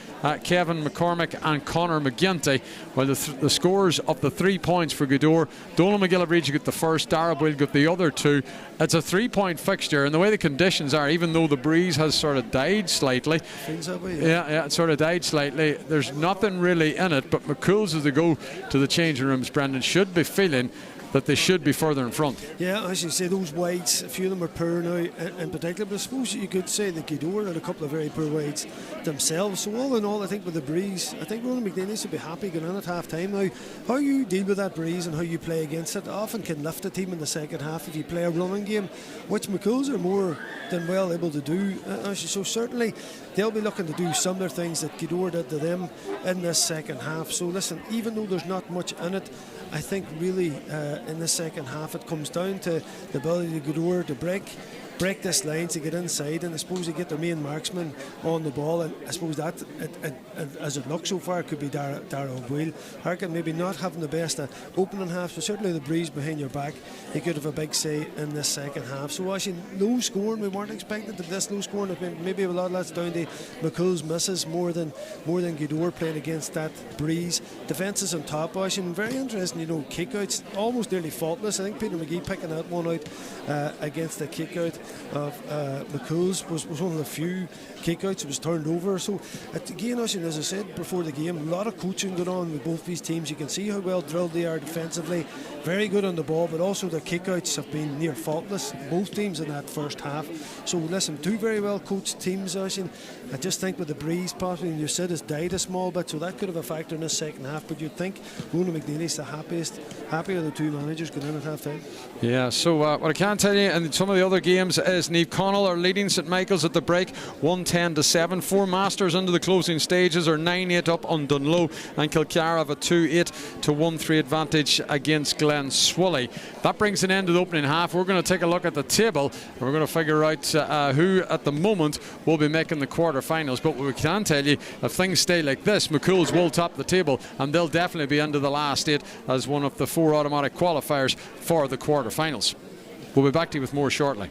Kevin McCormick and Conor McGinty. While the scores of the 3 points for Gweedore, Donal McGill of Regis got the first, Dara Boyle got the other 2. It's a 3-point fixture, and the way the conditions are, even though the breeze has sort of died slightly, yeah, it sort of died slightly, there's nothing really in it, but McCool's, as they go to the changing rooms, Brendan, should be feeling that they should be further in front. Yeah, as you say, those wides, a few of them are poor now in particular, but I suppose you could say that Gweedore had a couple of very poor wides themselves. So all in all, I think with the breeze, I think Ronan McNeely should be happy going in at half time now. How you deal with that breeze and how you play against it often can lift a team in the second half if you play a running game, which McCool's are more than well able to do. So certainly they'll be looking to do similar things that Gweedore did to them in this second half. So listen, even though there's not much in it, I think really in the second half it comes down to the ability of Gweedore to break this line, to get inside, and I suppose they get their main marksman on the ball, and I suppose that as it looks so far could be Dara O'Boyle. Harkin maybe not having the best opening half, but certainly the breeze behind your back, he could have a big say in this second half. So actually low scoring, we weren't expecting this low scoring. Maybe a lot of that's down to McCool's misses more than Gweedore playing against that breeze. Defences on top, actually very interesting, kickouts almost nearly faultless. I think Peter McGee picking that one out against the kickout of McCool's was one of the few kickouts that was turned over. So again, as I said before the game, a lot of coaching going on with both these teams. You can see how well drilled they are defensively, very good on the ball, but also their kickouts have been near faultless, both teams in that first half. So listen, two very well coached teams, Oisin. I just think with the breeze possibly, and you said it's died a small bit, so that could have a factor in this second half, but you'd think Ronan McNeely's the happier of the two managers going in at half time. Yeah, so what I can tell you, and some of the other games games is Niamh Connell are leading St Michael's at the break 110-7. Four Masters into the closing stages are 9-8 up on Dunloe, and Kilcara have a 2-8 to 1-3 advantage against Glen Swilly. That brings an end to the opening half. We're going to take a look at the table and we're going to figure out who at the moment will be making the quarter-finals. But what we can tell you, if things stay like this, McCool's will top the table and they'll definitely be into the last 8 as one of the 4 automatic qualifiers for the quarter-finals. We'll be back to you with more shortly.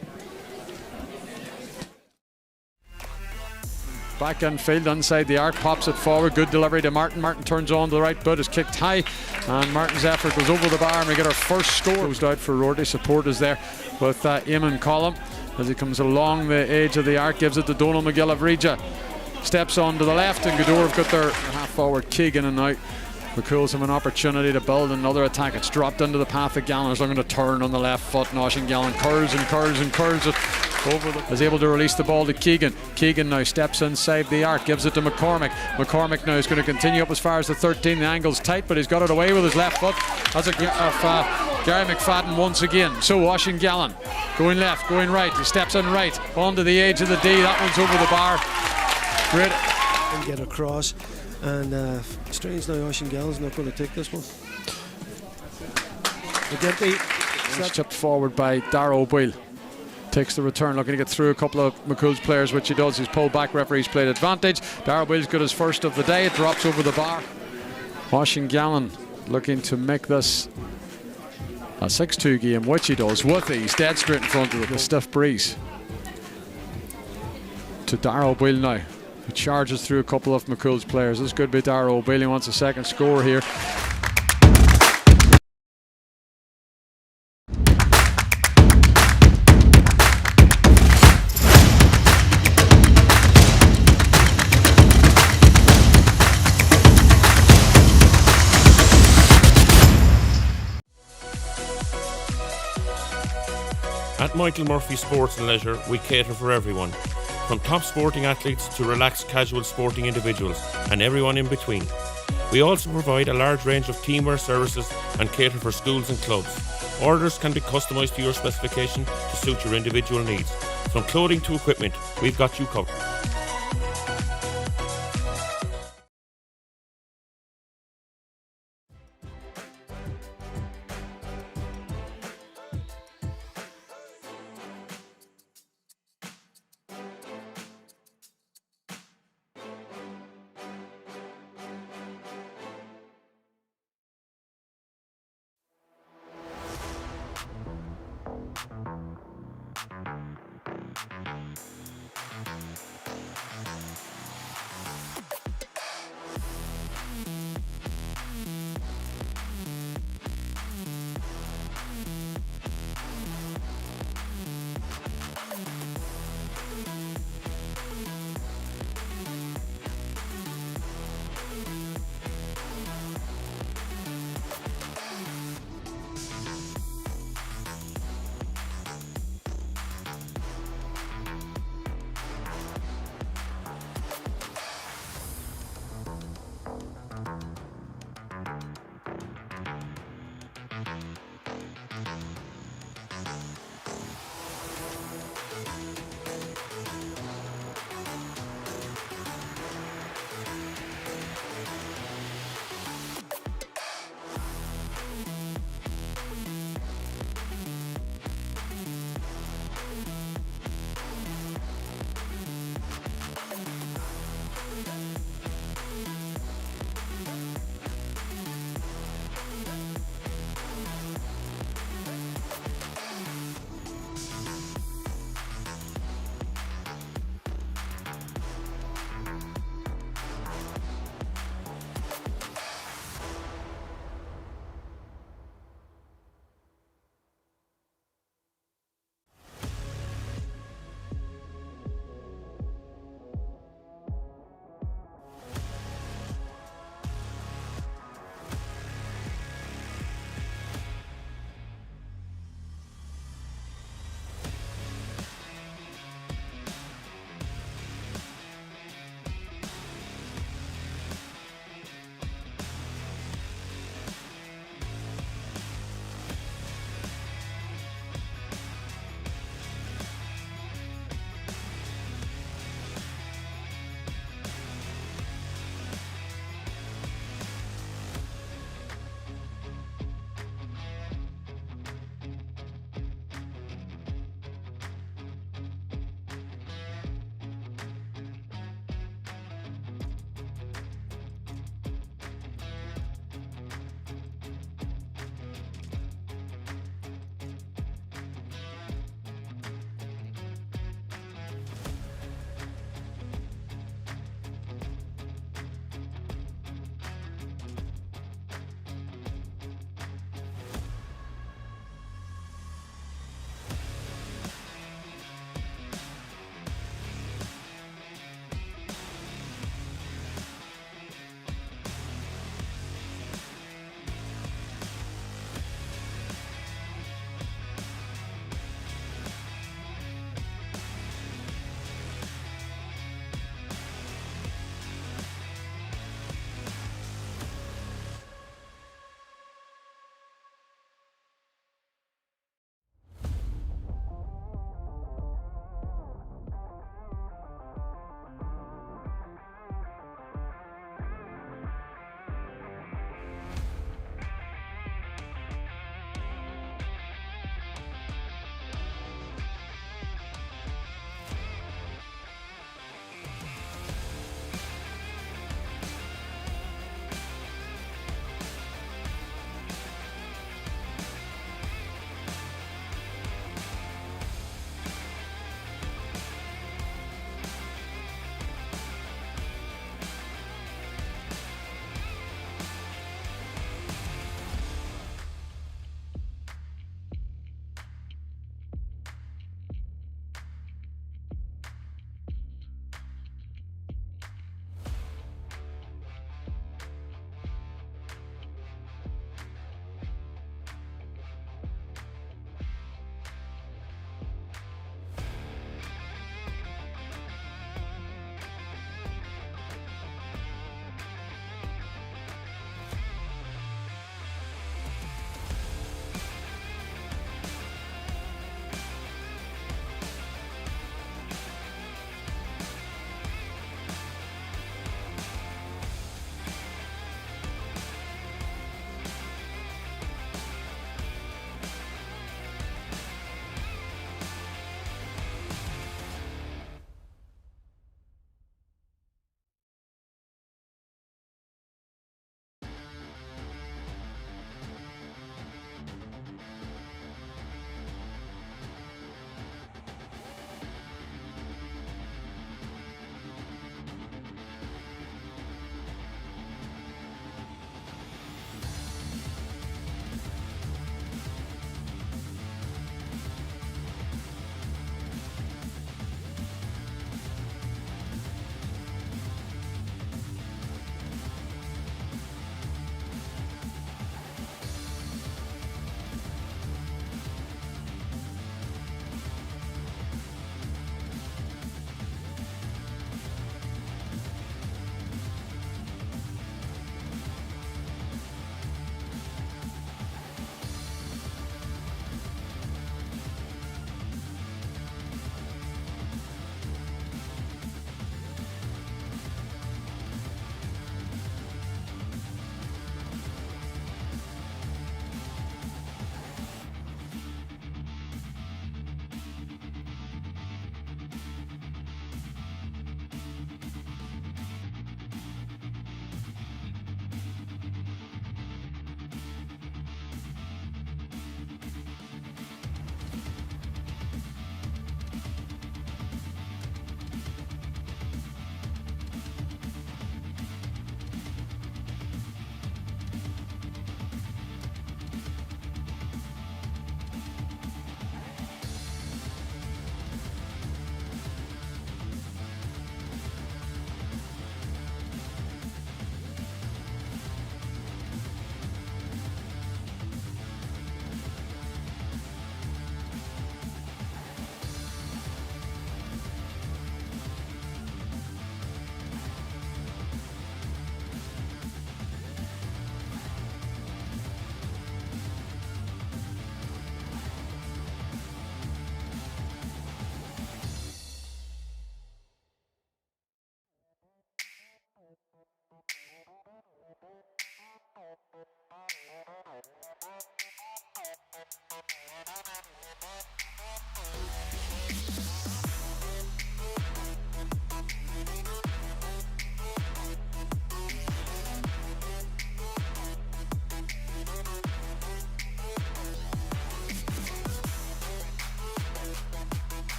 Back infield, inside the arc, pops it forward. Good delivery to Martin. Martin turns on to the right boot, is kicked high, and Martin's effort goes over the bar, and we get our first score. Closed out for Rorty. Support is there with Eamon Collum as he comes along the edge of the arc, gives it to Donal McGill of Regia. Steps on to the left, and Gaoth have got their half forward. Keegan, and now McCool's have an opportunity to build another attack. It's dropped into the path of Gallen. Is looking to turn on the left foot. Noishin Gallen curls and curls and curls it over the, is able to release the ball to Keegan. Keegan now steps inside the arc, gives it to McCormick. McCormick now is going to continue up as far as the 13. The angle's tight, but he's got it away with his left foot. That's a Gary McFadden once again. So Oisín Gallen going left, going right. He steps in right onto the edge of the D. That one's over the bar. Great. And get across. And strange now, Oisín Gallen's not going to take this one. It's chipped forward by Darragh O'Boyle. Takes the return, looking to get through a couple of McCool's players, which he does. He's pulled back, referee's played advantage. Darragh O'Boyle's got his first of the day. It drops over the bar. Oisín Gallen looking to make this a 6-2 game, which he does with ease. Dead straight in front of the stiff breeze. To Darragh O'Boyle now. He charges through a couple of McCool's players. This could be Darragh O'Boyle. He wants a second score here. At Michael Murphy Sports and Leisure, we cater for everyone, from top sporting athletes to relaxed casual sporting individuals and everyone in between. We also provide a large range of teamwear services and cater for schools and clubs. Orders can be customised to your specification to suit your individual needs. From clothing to equipment, we've got you covered.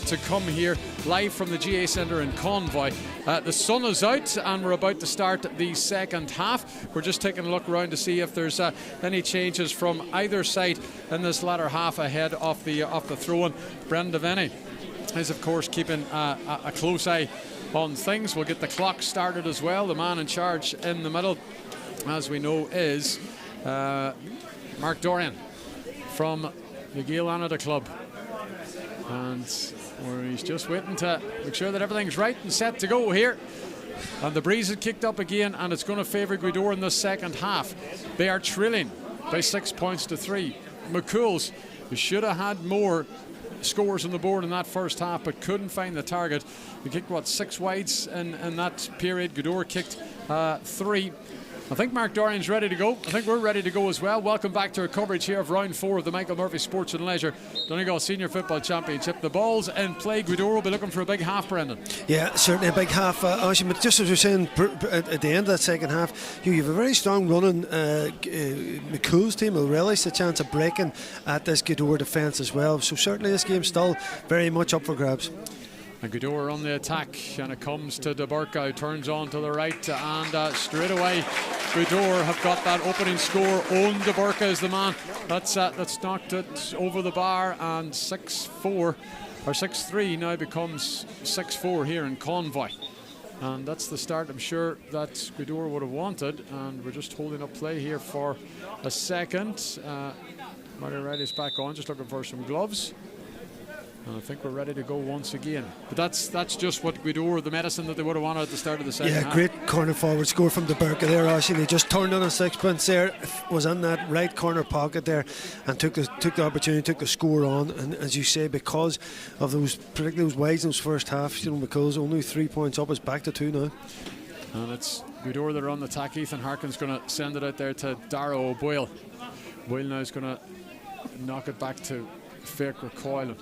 To come here live from the GA Centre in Convoy. The sun is out and we're about to start the second half. We're just taking a look around to see if there's any changes from either side in this latter half ahead of the throw-in. Brendan Devaney is of course keeping a close eye on things. We'll get the clock started as well. The man in charge in the middle, as we know, is Mark Dorian from the Gaelth Club. And he's just waiting to make sure that everything's right and set to go here. And the breeze has kicked up again, and it's going to favour Gweedore in the second half. They are trailing by 6 points to 3. McCool's, who should have had more scores on the board in that first half, but couldn't find the target. They kicked, 6 wides in that period. Gweedore kicked 3. I think Mark Dorian's ready to go. I think we're ready to go as well. Welcome back to our coverage here of round 4 of the Michael Murphy Sports and Leisure Donegal Senior Football Championship. The ball's in play. Gweedore will be looking for a big half, Brendan. Yeah, certainly a big half. But just as we're saying, at the end of that second half, you have a very strong running McCool's team will relish the chance of breaking at this Gweedore defence as well. So certainly this game's still very much up for grabs. And Gweedore on the attack, and it comes to Dobhair, who turns on to the right, and straight away Gweedore have got that opening score. Owen Dobhair is the man that's knocked it over the bar, and 6-4 or 6-3 now becomes 6-4 here in Convoy. And that's the start, I'm sure, that Gweedore would have wanted. And we're just holding up play here for a second. Mario Riley's back on, just looking for some gloves. And I think we're ready to go once again. But that's just what Gweedore, the medicine that they would have wanted at the start of the second half. Great corner forward score from Dobhair there, actually. They just turned on a sixpence there, was in that right corner pocket there, and took the opportunity, took the score on. And as you say, because of particularly those wides in those first half, because only 3 points up, is back to 2 now. And it's Gweedore that are on the attack. Ethan Harkin's going to send it out there to Dara O'Boyle. Boyle now is going to knock it back to Faircre Coyle.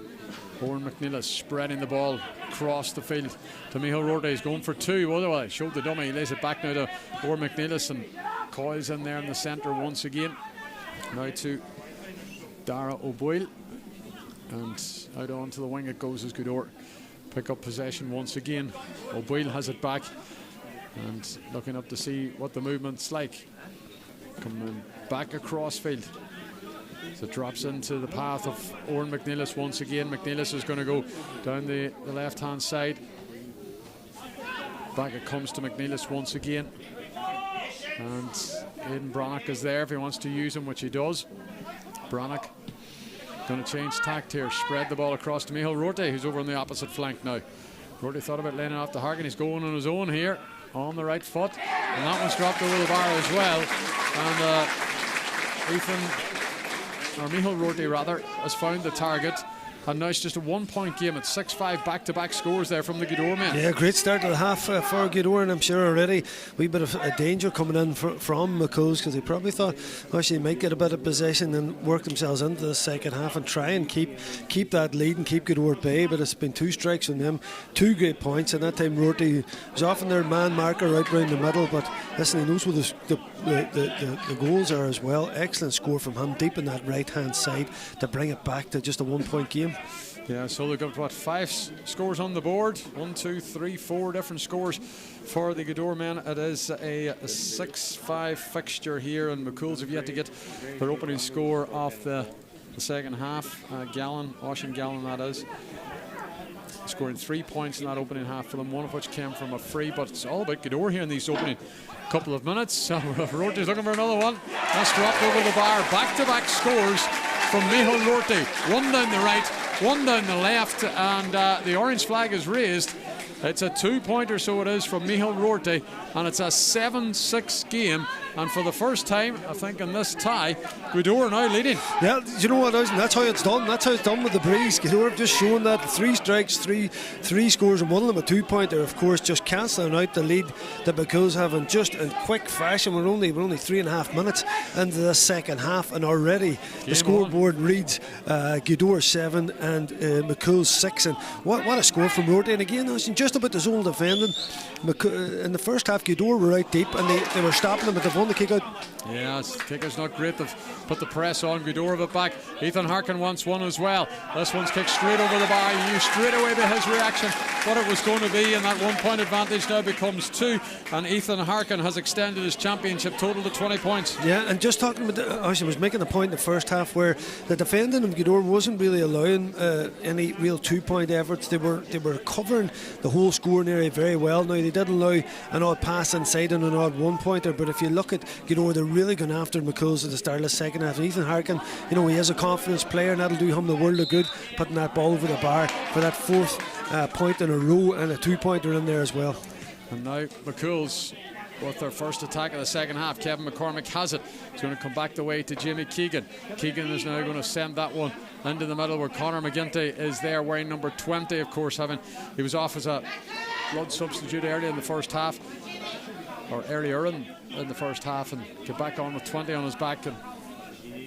Owen McNeill spreading the ball across the field to Michael Rorty. He's going for 2. Otherwise, showed the dummy. He lays it back now to Owen McNeill, and Coyle's in there in the centre once again. Now to Dara O'Boyle. And out onto the wing it goes as Gaoth pick up possession once again. O'Boyle has it back and looking up to see what the movement's like. Coming back across field. So it drops into the path of Oren McNeilis once again. McNeilis is going to go down the left-hand side. Back it comes to McNeilis once again. And Aidan Brannock is there if he wants to use him, which he does. Brannock going to change tact here, spread the ball across to Micheál Rorty, who's over on the opposite flank now. Rorty thought about laying it off to Harkin. He's going on his own here, on the right foot. And that one's dropped over the bar as well. And Micheál Rorty rather, has found the target. And now it's just a 1-point game. It's 6-5 back-to-back scores there from the Gaoth men. Yeah, great start to the half for Gaoth, and I'm sure already a wee bit of a danger coming in from McColl's, because they probably thought actually they might get a bit of possession and work themselves into the second half and try and keep that lead and keep Gaoth at bay. But it's been 2 strikes on them, 2 great points, and that time Rorty was often their man marker right round the middle. But listen, he knows where the goals are as well. Excellent score from him deep in that right hand side to bring it back to just a 1-point game. Yeah, so they've got 5 scores on the board. 1, 2, 3, 4 different scores for the Gaoth men. It is a 6-5 fixture here, and McCool's have yet to get their opening score off the second half. Oisin Gallen that is, scoring 3 points in that opening half for them, one of which came from a free. But it's all about Gaoth here in these opening couple of minutes. So Rorty's looking for another one. That's dropped over the bar. Back-to-back scores from Micheál Rorty. One down the right, one down the left, and the orange flag is raised. It's a 2-pointer, so it is, from Micheál Rorty, and it's a 7-6 game. And for the first time, I think, in this tie, Gaoth are now leading. Yeah, you know what, that's how it's done. That's how it's done with the breeze. Gaoth have just shown that 3 strikes, three scores, and one of them a 2-pointer, of course, just cancelling out the lead that McCool's have in just in quick fashion. We're only 3.5 minutes into the second half, and already the scoreboard reads Gaoth 7 and McCool's 6. And what a score from Rorty. And again, I was just about the zone defending. In the first half, Gaoth were out deep, and they were stopping them, but they've won the kick out. Yeah, kick out's not great. They've put the press on. Gaoth have it back. Ethan Harkin wants one as well. This one's kicked straight over the bar. You knew straight away by his reaction what it was going to be, and that 1-point advantage now becomes 2. And Ethan Harkin has extended his championship total to 20 points. Yeah, and just talking about, I was making a point in the first half where the defending of Gaoth wasn't really allowing any real 2-point efforts. They were covering the whole scoring area very well. Now, they did allow an odd pass inside and an odd 1-pointer, but if you look at Gaoth, they're really going after McCool's at the start of the second half. And Ethan Harkin, he is a confidence player, and that'll do him the world of good, putting that ball over the bar for that 4th point in a row, and a 2-pointer in there as well. And now McCool's with their first attack of the second half. Kevin McCormick has it. He's going to come back the way to Jamie Keegan. Keegan is now going to send that one into the middle where Conor McGinty is there, wearing number 20, of course. He was off as a blood substitute early in the first half, or earlier in the first half, and get back on with 20 on his back. And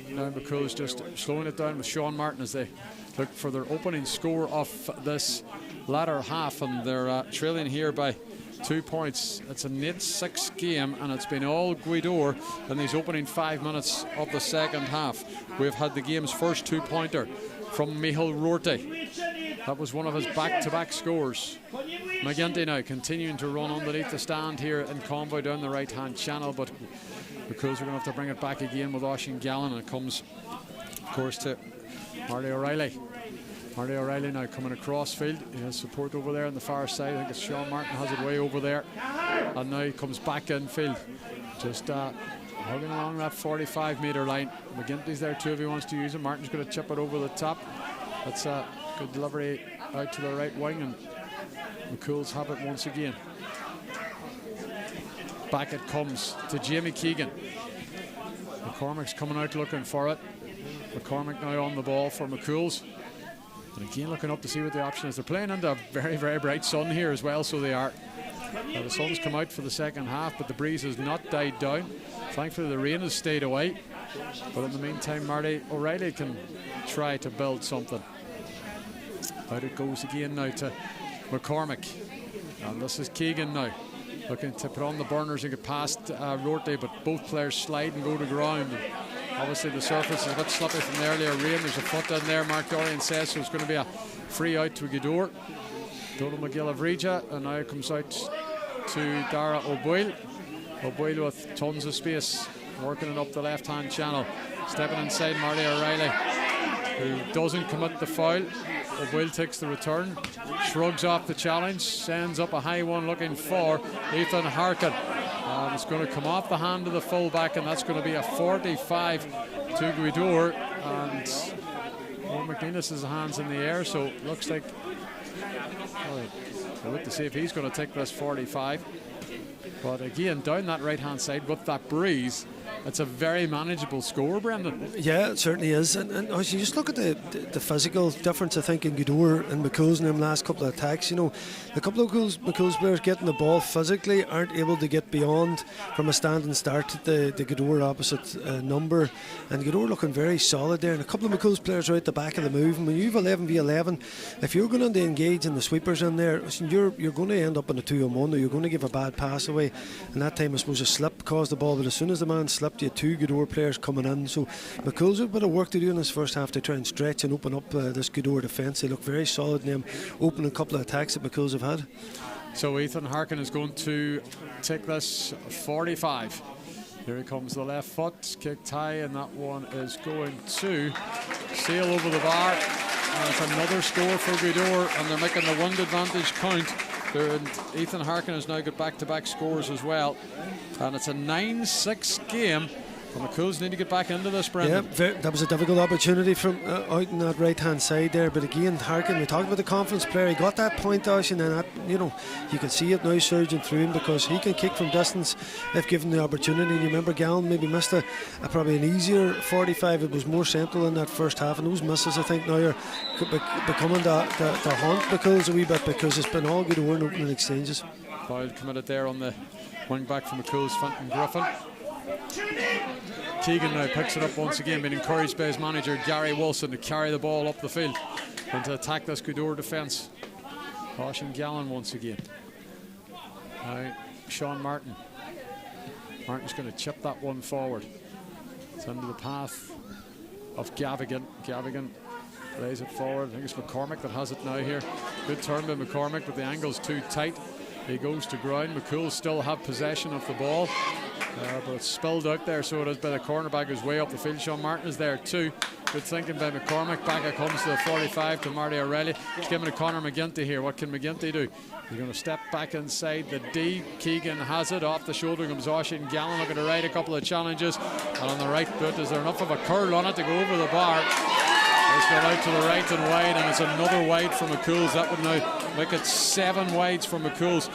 now McCool's just slowing it down with Sean Martin as they look for their opening score of this latter half, and they're trailing here by 2 points. It's a 8-6 game, and it's been all Gaoth in these opening 5 minutes of the second half. We've had the game's first 2-pointer from Micheál Rorty. That was one of his back-to-back scores. McGinty now continuing to run underneath the stand here in Convoy down the right-hand channel, but McCool's are going to have to bring it back again with Oisin Gallen, and it comes, of course, to Marty O'Reilly. Marty O'Reilly now coming across field. He has support over there on the far side. I think it's Sean Martin has it way over there. And now he comes back in field. Just hugging along that 45-metre line. McGinty's there too if he wants to use it. Martin's going to chip it over the top. That's a good delivery out to the right wing, and McCool's have it once again. Back it comes to Jamie Keegan. McCormick's coming out looking for it. McCormick now on the ball for McCool's. And again looking up to see what the option is. They're playing under a very, very bright sun here as well, so they are. The sun's come out for the second half, but the breeze has not died down. Thankfully the rain has stayed away. But in the meantime, Marty O'Reilly can try to build something. Out it goes again now to McCormick. And this is Keegan now, looking to put on the burners and get past Rorty, but both players slide and go to ground. Obviously the surface is a bit slippy from the earlier rain. There's a foot in there, Mark Dorian says, so it's going to be a free out to Gaoth. Donald McGill of Riga, and now it comes out to Dara O'Boyle. O'Boyle with tons of space, working it up the left-hand channel. Stepping inside Marty O'Reilly, who doesn't commit the foul. O'Boyle takes the return, shrugs off the challenge, sends up a high one looking for Ethan Harkin. It's going to come off the hand of the fullback, and that's going to be a 45 to Gaoth. And Owen McNeilis' hands in the air, so it looks like we'll look to see if he's going to take this 45. But again, down that right-hand side with that breeze, it's a very manageable score, Brendan. Yeah, it certainly is. And as you just look at the physical difference, I think, in Gaoth and McCool's in them last couple of attacks, you know, a couple of McCool's players getting the ball physically aren't able to get beyond from a standing start to the Gaoth opposite number. And Gaoth looking very solid there. And a couple of McCool's players are out the back of the move. And when you have 11v11, if you're going to engage in the sweepers in there, you're going to end up in a 2-on-1, or you're going to give a bad pass away. And that time, I suppose, a slip caused the ball. But as soon as the man slipped, you had two Gaoth players coming in. So McCool's have a bit of work to do in this first half to try and stretch and open up this Gaoth defence. They look very solid in them opening a couple of attacks that McCool's have had. So Ethan Harkin is going to take this 45. Here he comes, the left foot, kicked high, and that one is going to sail over the bar. And it's another score for Gaoth, and they're making the one advantage count. And Ethan Harkin has now got back-to-back scores as well. And it's a 9-6 game. The McCool's need to get back into this, Brendan. Yeah, that was a difficult opportunity from out in that right-hand side there. But again, Harkin, we talked about the confidence player. He got that point, Ash, and then that, you know, you can see it now surging through him because he can kick from distance if given the opportunity. And you remember Gallen maybe missed probably an easier 45. It was more central in that first half, and those misses, I think, now are becoming the haunt McCool's a wee bit because it's been all good over in opening exchanges. Foul committed there on the wing back from McCool's, Fenton Griffin. Keegan now picks it up once again, being encouraged by his manager Gary Wilson to carry the ball up the field and to attack this Gaoth defence. Oisin Gallen once again. Now Sean Martin. Martin's going to chip that one forward. It's into the path of Gavigan. Gavigan lays it forward. I think it's McCormick that has it now here. Good turn by McCormick, but the angle's too tight. He goes to ground. McCool still have possession of the ball. But it's spilled out there, so it is by the cornerback who's way up the field. Sean Martin is there too. Good thinking by McCormick. Back it comes to the 45 to Marty O'Reilly. It's given to Conor McGinty here. What can McGinty do? He's going to step back inside the D. Keegan has it. Off the shoulder comes Oisin Gallen looking to ride a couple of challenges. And on the right foot, is there enough of a curl on it to go over the bar? It's got out to the right and wide, and it's another wide for McCool's. That would now make it 7 wides for McCool's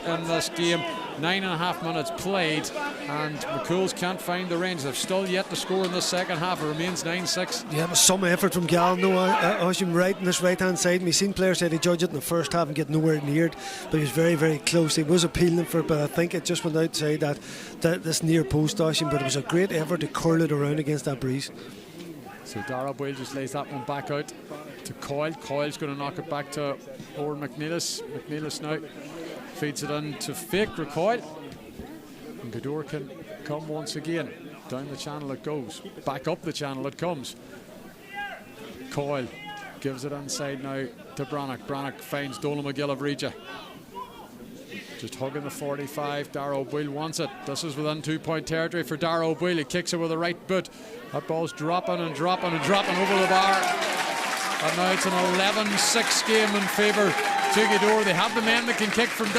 in this game. 9.5 minutes played, and McCool's can't find the range. They've still yet to score in the second half. It remains 9-6. Yeah, but some effort from Gallen though. Oisin right in this right-hand side, and we've seen players say they judge it in the first half and get nowhere near it, but he was very, very close. He was appealing for it, but I think it just went outside that this near post, Oisin, but it was a great effort to curl it around against that breeze. So Dara Boyle just lays that one back out to Coyle. Coyle's going to knock it back to Owen McNeilis. McNeilis now feeds it in to fake recoil. And Gaoth can come once again. Down the channel it goes. Back up the channel it comes. Coyle gives it inside now to Brannock. Brannock finds Donald McGill of Riga. Just hugging the 45. Dara O'Boyle wants it. This is within 2-point territory for Dara O'Boyle. He kicks it with the right boot. That ball's dropping and dropping and dropping over the bar. And now it's an 11-6 game in favour to Gaoth. They have the men that can kick from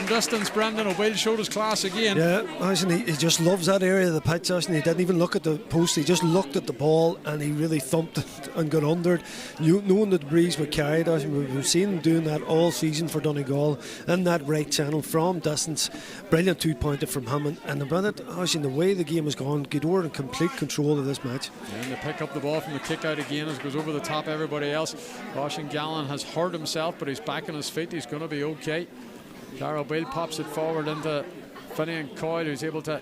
distance. Brendan O'Boyle showed his class again. Yeah, he just loves that area of the pitch, and he didn't even look at the post. He just looked at the ball and he really thumped it and got under it, knowing that the breeze would carry it. We've seen him doing that all season for Donegal in that right channel from distance. Brilliant 2-pointer from him, and about it, the way the game has gone, Gaoth in complete control of this match. Yeah, and they pick up the ball from the kick out again as it goes over the top of everybody else. Oisin Gallen has hurt himself, but he's back on his feet. He's going to be okay. Dara O'Boyle pops it forward into Finian Coyle, who's able to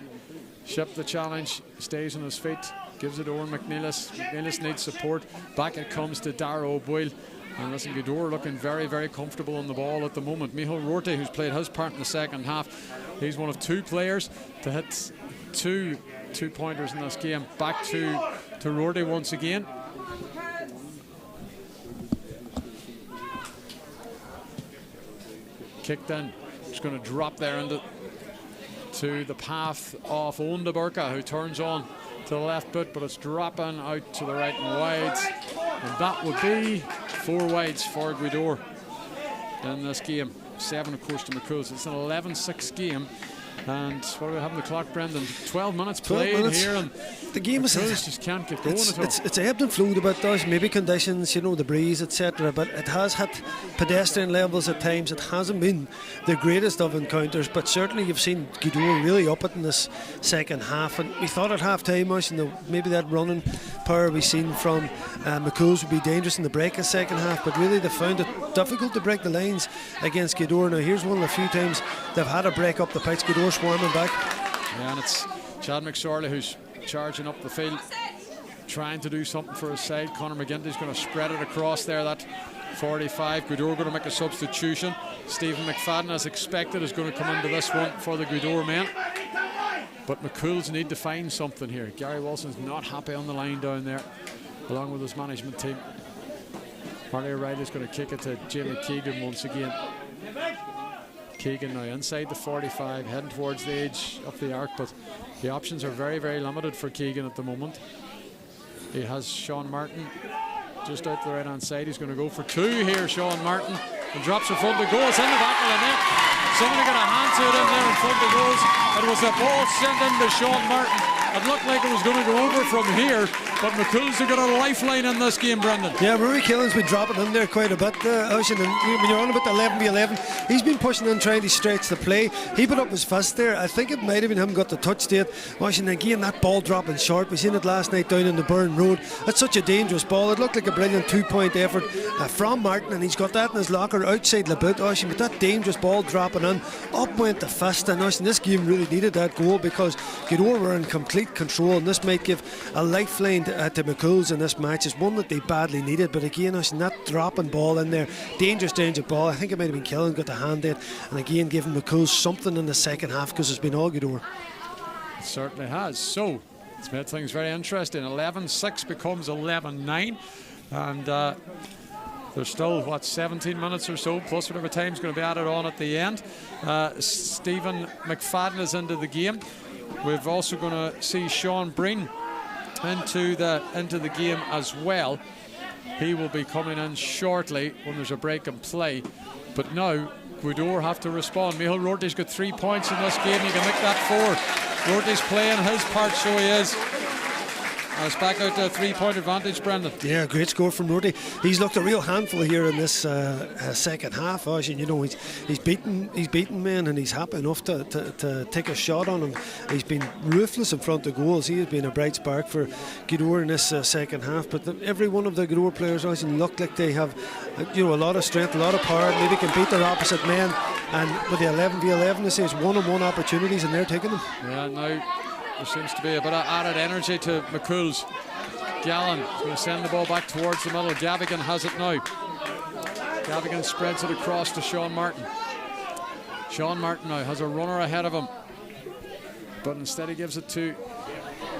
ship the challenge, stays on his feet, gives it to Owen McNeilis. McNeilis needs support. Back it comes to Dara O'Boyle. And listen, Gaoth looking very, very comfortable on the ball at the moment. Michael Rorty, who's played his part in the second half, he's one of 2 players to hit 2 2-pointers in this game. Back to Rorty once again. Kicked in. Just going to drop there into the path of Gaoth Dobhair, who turns on to the left boot, but it's dropping out to the right and wide. And that would be 4 wides for Gaoth in this game. 7, of course, to McCool's. It's an 11-6 game. And what do we have on the clock, Brendan? 12 minutes played here, and the game is just can't get going at all. It's ebbed and flowed a bit, does maybe conditions, the breeze, etc. But it has hit pedestrian levels at times. It hasn't been the greatest of encounters, but certainly you've seen Gaoth really up it in this second half. And we thought at half time, maybe that running power we've seen from McCool's would be dangerous in the break of the second half, but really they found it difficult to break the lines against Gaoth. Now here's one of the few times they've had a break up the pitch. Gaoth swarming back. Yeah, and it's Chad McSorley who's charging up the field, trying to do something for his side. Conor McGinty's going to spread it across there. That 45. Gaoth going to make a substitution. Stephen McFadden, as expected, is going to come into this one for the Gaoth men. But McCool's need to find something here. Gary Wilson's not happy on the line down there, along with his management team. Harley O'Reilly's going to kick it to Jamie Keegan once again. Keegan now inside the 45, heading towards the edge of the arc, but the options are very, very limited for Keegan at the moment. He has Sean Martin just out to the right hand side. He's going to go for 2 here, Sean Martin, and drops in front of goals in the back of the net. Somebody got a hand to it in there in front of goals. It was a ball sent into Sean Martin. It looked like it was going to go over from here, but McCool's have got a lifeline in this game, Brendan. Yeah, Rory Killen's been dropping in there quite a bit, Ocean, and when you're on about the 11v11, he's been pushing in, trying to stretch the play. He put up his fist there. I think it might have been him got the touch to it. Ocean, again, that ball dropping short. We seen it last night down in the Burn Road. That's such a dangerous ball. It looked like a brilliant 2-point effort from Martin, and he's got that in his locker outside the boot, Ocean, but that dangerous ball dropping in, up went the fist, and Ocean, this game really needed that goal because Gaoth were in complete control, and this might give a lifeline to McCool's in this match. It's one that they badly needed, but again, that dropping ball in there, dangerous ball. I think it might have been Killen got the hand in, and again giving McCool's something in the second half, because it's been all Gaoth. It certainly has. So it's made things very interesting. 11-6 becomes 11-9, and there's still 17 minutes or so, plus whatever time's going to be added on at the end. Stephen McFadden is into the game. We've also going to see Sean Breen into the game as well. He will be coming in shortly when there's a break in play. But now Gaoth have to respond. Michael Rorty's got 3 points in this game. You can make that 4. Rorty's playing his part, so he is. It's back out to a 3-point advantage, Brendan. Yeah, great score from Rorty. He's looked a real handful here in this second half. He's beaten men, and he's happy enough to take a shot on him. He's been ruthless in front of goals. He has been a bright spark for Gaoth in this second half. But every one of the Gaoth players look like they have a lot of strength, a lot of power. Maybe can beat their opposite men. And with the 11v11, this is one-on-one opportunities, and they're taking them. Yeah, now there seems to be a bit of added energy to McCool's. Gallen is going to send the ball back towards the middle. Gavigan has it now. Gavigan spreads it across to Sean Martin. Sean Martin now has a runner ahead of him, but instead he gives it to,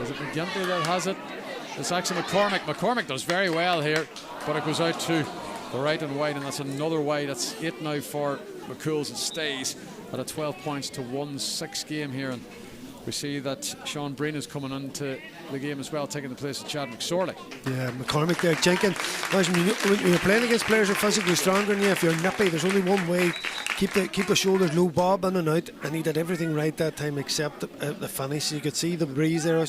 is it McGinty that has it? It's actually McCormick. McCormick does very well here, but it goes out to the right and wide, and that's another wide. That's 8 now for McCool's. It stays at a 12 points to 1-6 game here, and we see that Sean Breen is coming into the game as well, taking the place of Chad McSorley. Yeah, McCormick there, Jenkin. When you're playing against players who are physically stronger than you, if you're nippy, there's only one way. Keep the shoulders low, bob in and out, and he did everything right that time except the finish. You could see the breeze there.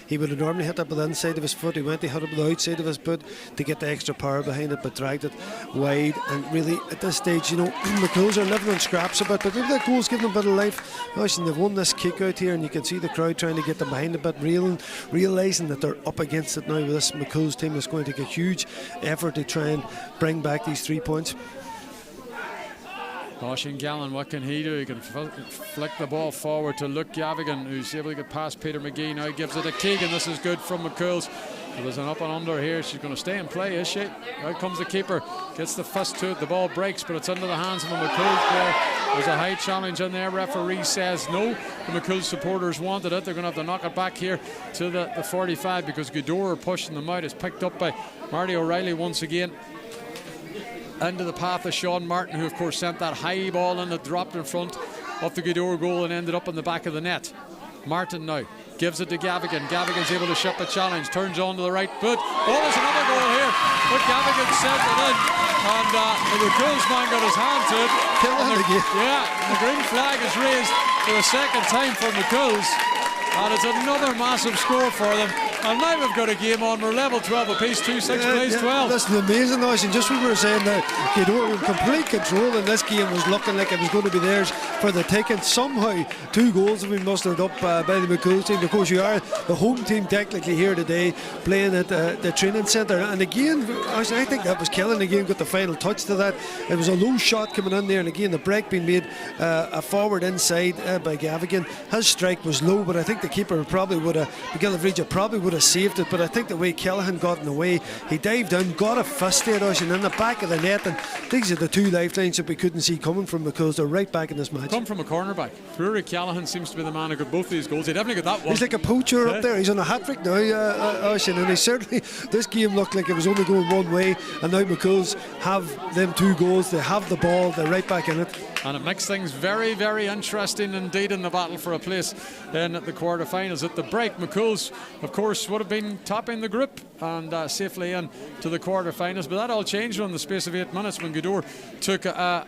He would have normally hit it with the inside of his foot. He hit it with the outside of his boot to get the extra power behind it, but dragged it wide. And really, at this stage, McCool's are living on scraps a bit, but maybe that goal's giving them a bit of life. They've won this kick out here, and you can see the crowd trying to get them behind a bit, realising that they're up against it now with this McCool's team. Is going to take a huge effort to try and bring back these 3 points. Oisin Gallen, what can he do? He can flick the ball forward to Luke Gavigan, who's able to get past Peter McGee. Now he gives it to Keegan. This is good from McCool's. So there's an up and under here. She's going to stay in play, is she? Out comes the keeper. Gets the fist to it. The ball breaks, but it's into the hands of a McCool's player. There's a high challenge in there. Referee says no. The McCool supporters wanted it. They're going to have to knock it back here to the 45 because Gaoth are pushing them out. It's picked up by Marty O'Reilly once again. Into the path of Sean Martin, who of course sent that high ball in that dropped in front of the Gaoth goal and ended up in the back of the net. Martin now gives it to Gavigan. Gavigan's able to ship a challenge, turns on to the right foot. Oh, there's another goal here, but Gavigan sent it in, and the McCool's man got his hand to it. The green flag is raised for the second time for McCool's, and it's another massive score for them. And now we've got a game on. We're level 12 apiece, 2-6 plays 12. That's amazing, and just what we were saying that Gaoth were in complete control, and this game was looking like it was going to be theirs for the taking. Somehow 2 goals have been mustered up by the McCool team. Of course, you are the home team technically here today, playing at the training centre. And again, I think that was Killen again got the final touch to that. It was a low shot coming in there, and again the break being made a forward inside by Gavigan. His strike was low, but I think the keeper probably would have, McGillivray probably would have saved it. But I think the way Callahan got in the way, he dived in, got a fist there, and in the back of the net. And these are the 2 lifelines that we couldn't see coming from McCool. They're right back in this match. Come from a cornerback. Rory Callahan seems to be the man who got both these goals. He definitely got that one. He's like a poacher up there. He's on a hat-trick now, and he certainly, this game looked like it was only going one way, and now McCool's have them 2 goals. They have the ball. They're right back in it. And it makes things very, very interesting indeed in the battle for a place in the quarterfinals. At the break, McCool's, of course, would have been topping the group and safely in to the quarterfinals. But that all changed in the space of 8 minutes when Gaoth took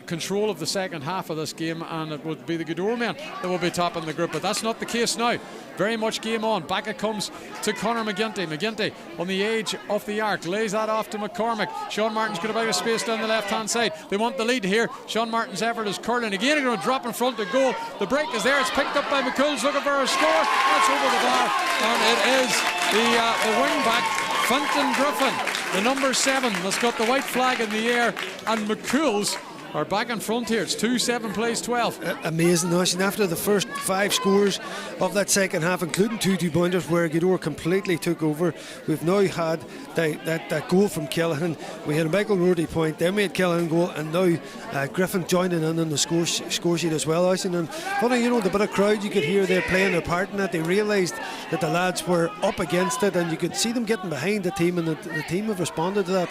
control of the second half of this game, and it would be the Gaoth men that will be topping the group. But that's not the case now. Very much game on. Back it comes to Conor McGinty. McGinty on the edge of the arc, lays that off to McCormick. Sean Martin's got a bit of space down the left-hand side. They want the lead here. Sean Martin's effort is curling again. They're going to drop in front of goal. The break is there. It's picked up by McCool's looking for a score. That's over the bar, and it is the wing-back Fintan Griffin, the number 7, that's got the white flag in the air, and McCool's are back in front here. It's 2-7 plays 12. Amazing, and after the first 5 scores of that second half, including 2 2-pointers where Gaoth completely took over, we've now had that goal from Callahan. We had a Michael Rooney point, then we had Callahan goal, and now Griffin joining in on the score sheet as well. And funny, the bit of crowd you could hear there playing their part in that. They realised that the lads were up against it, and you could see them getting behind the team, and the team have responded to that.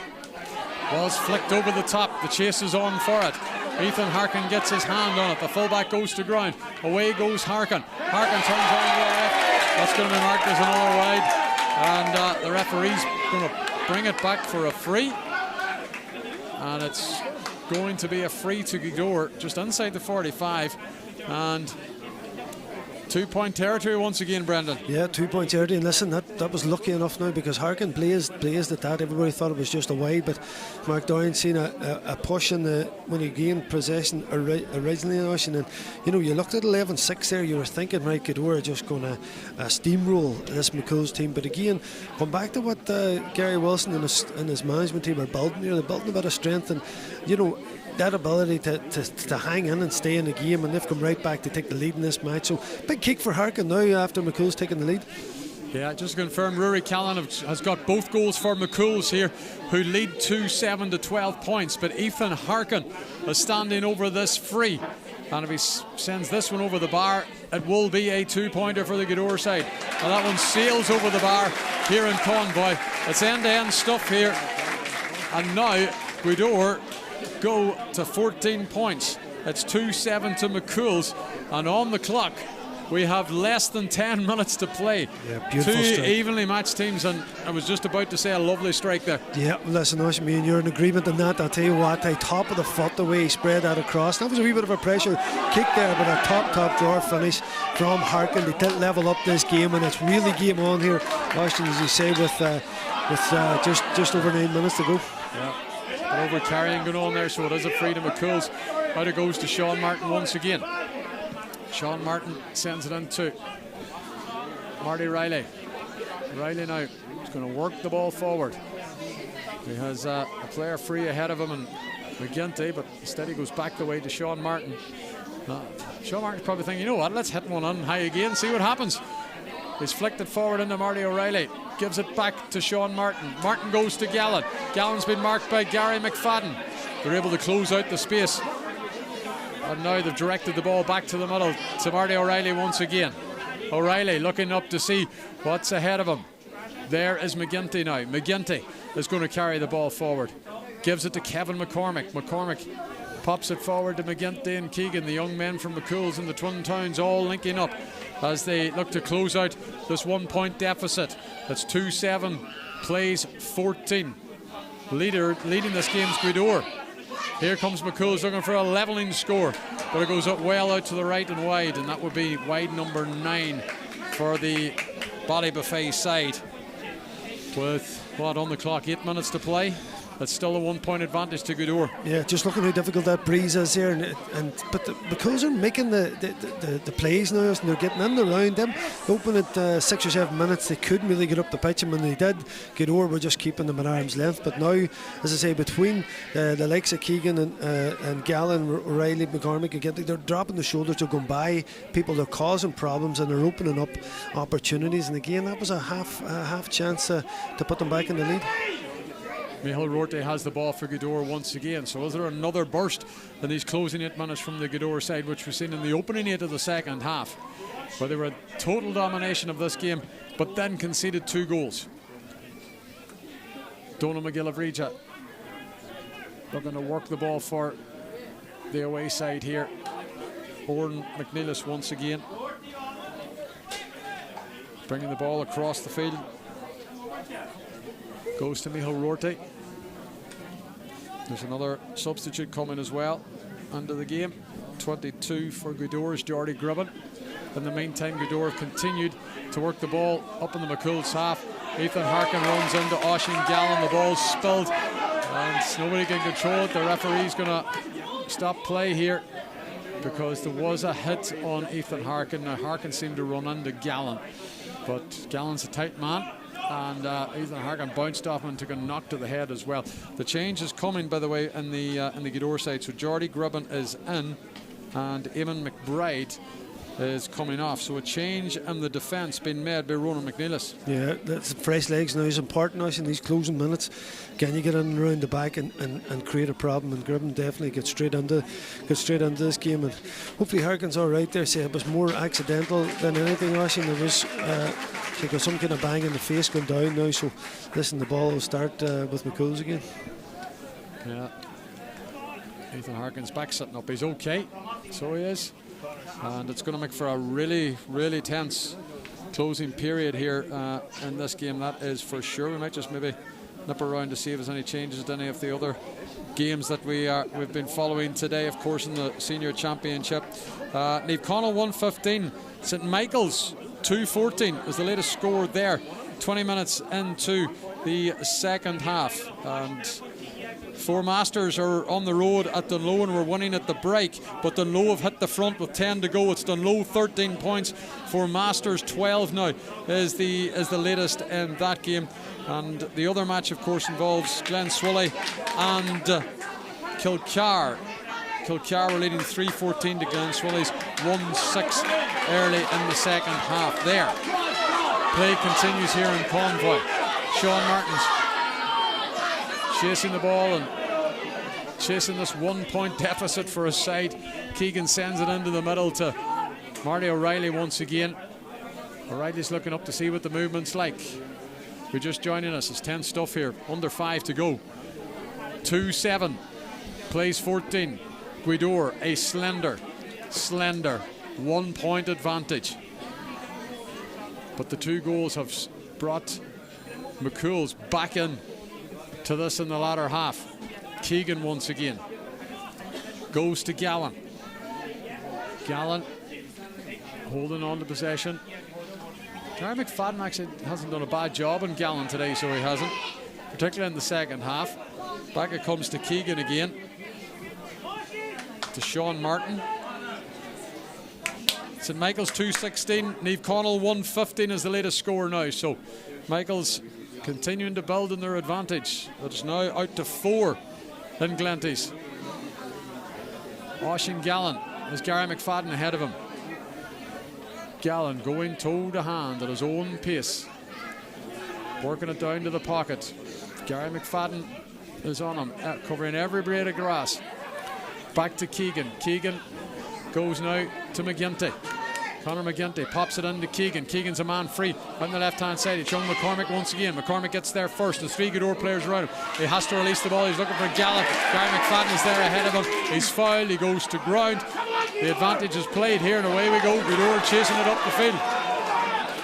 Ball's flicked over the top. The chase is on for it. Ethan Harkin gets his hand on it. The fullback goes to ground. Away goes Harkin. Harkin turns on the left. That's going to be marked as another wide. And the referee's going to bring it back for a free. And it's going to be a free to Gaoth just inside the 45. And 2-point territory once again, Brendan. Yeah, 2-point territory. And listen, that was lucky enough now because Harkin blazed at that. Everybody thought it was just a wide, but Mark Doran seen a push in when he gained possession originally in Ocean. And you looked at 11-6 there, you were thinking, right, Gaoth are just going to steamroll this McCool's team. But again, come back to what Gary Wilson and his management team are building. They're building a bit of strength, and that ability to hang in and stay in the game, and they've come right back to take the lead in this match. So big kick for Harkin now after McCool's taking the lead. Yeah, just to confirm, Rory Callahan has got both goals for McCool's here, who lead 2-7 to 12 points. But Ethan Harkin is standing over this free, and if he sends this one over the bar, it will be a 2-pointer for the Gaoth side. And that one sails over the bar here in Convoy. It's end-to-end stuff here, and now Gaoth go to 14 points. It's 2-7 to McCool's, and on the clock we have less than 10 minutes to play. Yeah, beautiful 2 strike. evenly matched teams, and I was just about to say a lovely strike there. Yeah, listen, me and you're in agreement on that. I'll tell you what, top of the foot, the way he spread that across. That was a wee bit of a pressure kick there, but a top drawer finish from Harkin. They did level up this game, and it's really game on here, Austin, as you say, with just over 9 minutes to go. Yeah. Over carrying going on there, so it is a free to McCool's. Out it goes to Sean Martin once again. Sean Martin sends it into Marty Riley. Riley now is going to work the ball forward. He has a player free ahead of him and McGinty, but instead he goes back the way to Sean Martin. Sean Martin's probably thinking, let's hit one on high again, see what happens. He's flicked it forward into Marty O'Reilly. gives it back to Sean Martin. Martin goes to Gallen. Gallen's been marked by Gary McFadden. They're able to close out the space. And now they've directed the ball back to the middle to Marty O'Reilly once again. O'Reilly looking up to see what's ahead of him. There is McGinty now. McGinty is going to carry the ball forward. Gives it to Kevin McCormick. McCormick pops it forward to McGinty and Keegan, the young men from McCool's and the Twin Towns, all linking up as they look to close out this 1 point deficit. That's 2-7, plays 14. Leading this game's Gweedore. Here comes McCool's looking for a levelling score, but it goes up well out to the right and wide, and that would be wide number 9 for the Ballybuffet side. With what on the clock, 8 minutes to play. That's still a 1 point advantage to Gweedore. Yeah, just looking how difficult that breeze is here, but because they're making the plays now, and they're getting in around them. Open at 6 or 7 minutes, they couldn't really get up the pitch, and when they did, Gweedore were just keeping them at arm's length. But now, as I say, between the likes of Keegan and Gallen, O'Reilly, McCormick, again, they're dropping the shoulders, they're going by people, they're causing problems, and they're opening up opportunities. And again, that was a half chance to put them back in the lead. Micheál Rorty has the ball for Gweedore once again. So is there another burst in these closing 8 minutes from the Gweedore side, which we've seen in the opening 8 of the second half, where they were total domination of this game, but then conceded 2 goals. Donal McGill of Reggia looking to work the ball for the away side here. Oran McNeilis once again bringing the ball across the field. Goes to Micheál Rorty. There's another substitute coming as well under the game. 22 for Gweedore's Jordy Gribben. In the meantime, Gweedore have continued to work the ball up in the McCool's half. Ethan Harkin runs into Oisin Gallen. The ball's spilled and nobody can control it. The referee's going to stop play here because there was a hit on Ethan Harkin. Now Harkin seemed to run into Gallen, but Gallen's a tight man. And Ethan Harkin bounced off him and took a knock to the head as well. The change is coming, by the way, in the Gweedore side. So Jordy Gribben is in, and Eamon McBride is coming off. So a change in the defence being made by Ronan McNeilis. Yeah, that's fresh legs now is important now in these closing minutes. Can you get in and around the back and create a problem? And Gribben definitely gets straight into this game. And hopefully Harkin's all right there. Say it was more accidental than anything. Actually, there was. He got some kind of bang in the face going down now, so listen, the ball will start with McCool's again. Yeah, Ethan Harkin's back sitting up. He's okay, so he is, and it's going to make for a really, really tense closing period here in this game. That is for sure. We might just maybe nip around to see if there's any changes to any of the other games that we've been following today. Of course, in the senior championship, Niamh Connell 115, St Michael's 2-14 is the latest score there. 20 minutes into the second half, and Four Masters are on the road at Dunloe and we're winning at the break, but Dunloe have hit the front with 10 to go. It's Dunloe 13 points, Four Masters 12 now is the latest in that game. And the other match, of course, involves Glen Swilly and Kilcar. Kilcar were leading 3-14 to Glen Swilly's 1-6 early in the second half there. Play continues here in Convoy. Sean Martin's chasing the ball and chasing this 1 point deficit for his side. Keegan sends it into the middle to Marty O'Reilly once again. O'Reilly's looking up to see what the movement's like. If you're just joining us, it's tense stuff here. Under 5 to go. 2-7. Plays 14. Gweedore, a slender 1 point advantage. But the 2 goals have brought McCool's back in to this in the latter half. Keegan once again goes to Gallen. Gallen holding on to possession. Gary McFadden actually hasn't done a bad job in Gallen today, so he hasn't, particularly in the second half. Back it comes to Keegan again. To Sean Martin. St Michael's 2-16, Niamh Connell 1-15 is the latest score now. So Michael's continuing to build in their advantage. It's now out to 4 in Glenties. Oisin Gallen has Gary McFadden ahead of him. Gallen going toe to hand at his own pace. working it down to the pocket. Gary McFadden is on him, covering every blade of grass. Back to Keegan. Keegan goes now to McGinty. Conor McGinty pops it into Keegan. Keegan's a man free on the left-hand side. It's young McCormick once again. McCormick gets there first. There's 3 Gaoth players around him. He has to release the ball. He's looking for Gallagher. Gary McFadden is there ahead of him. He's fouled. He goes to ground. The advantage is played here, and away we go. Gaoth chasing it up the field.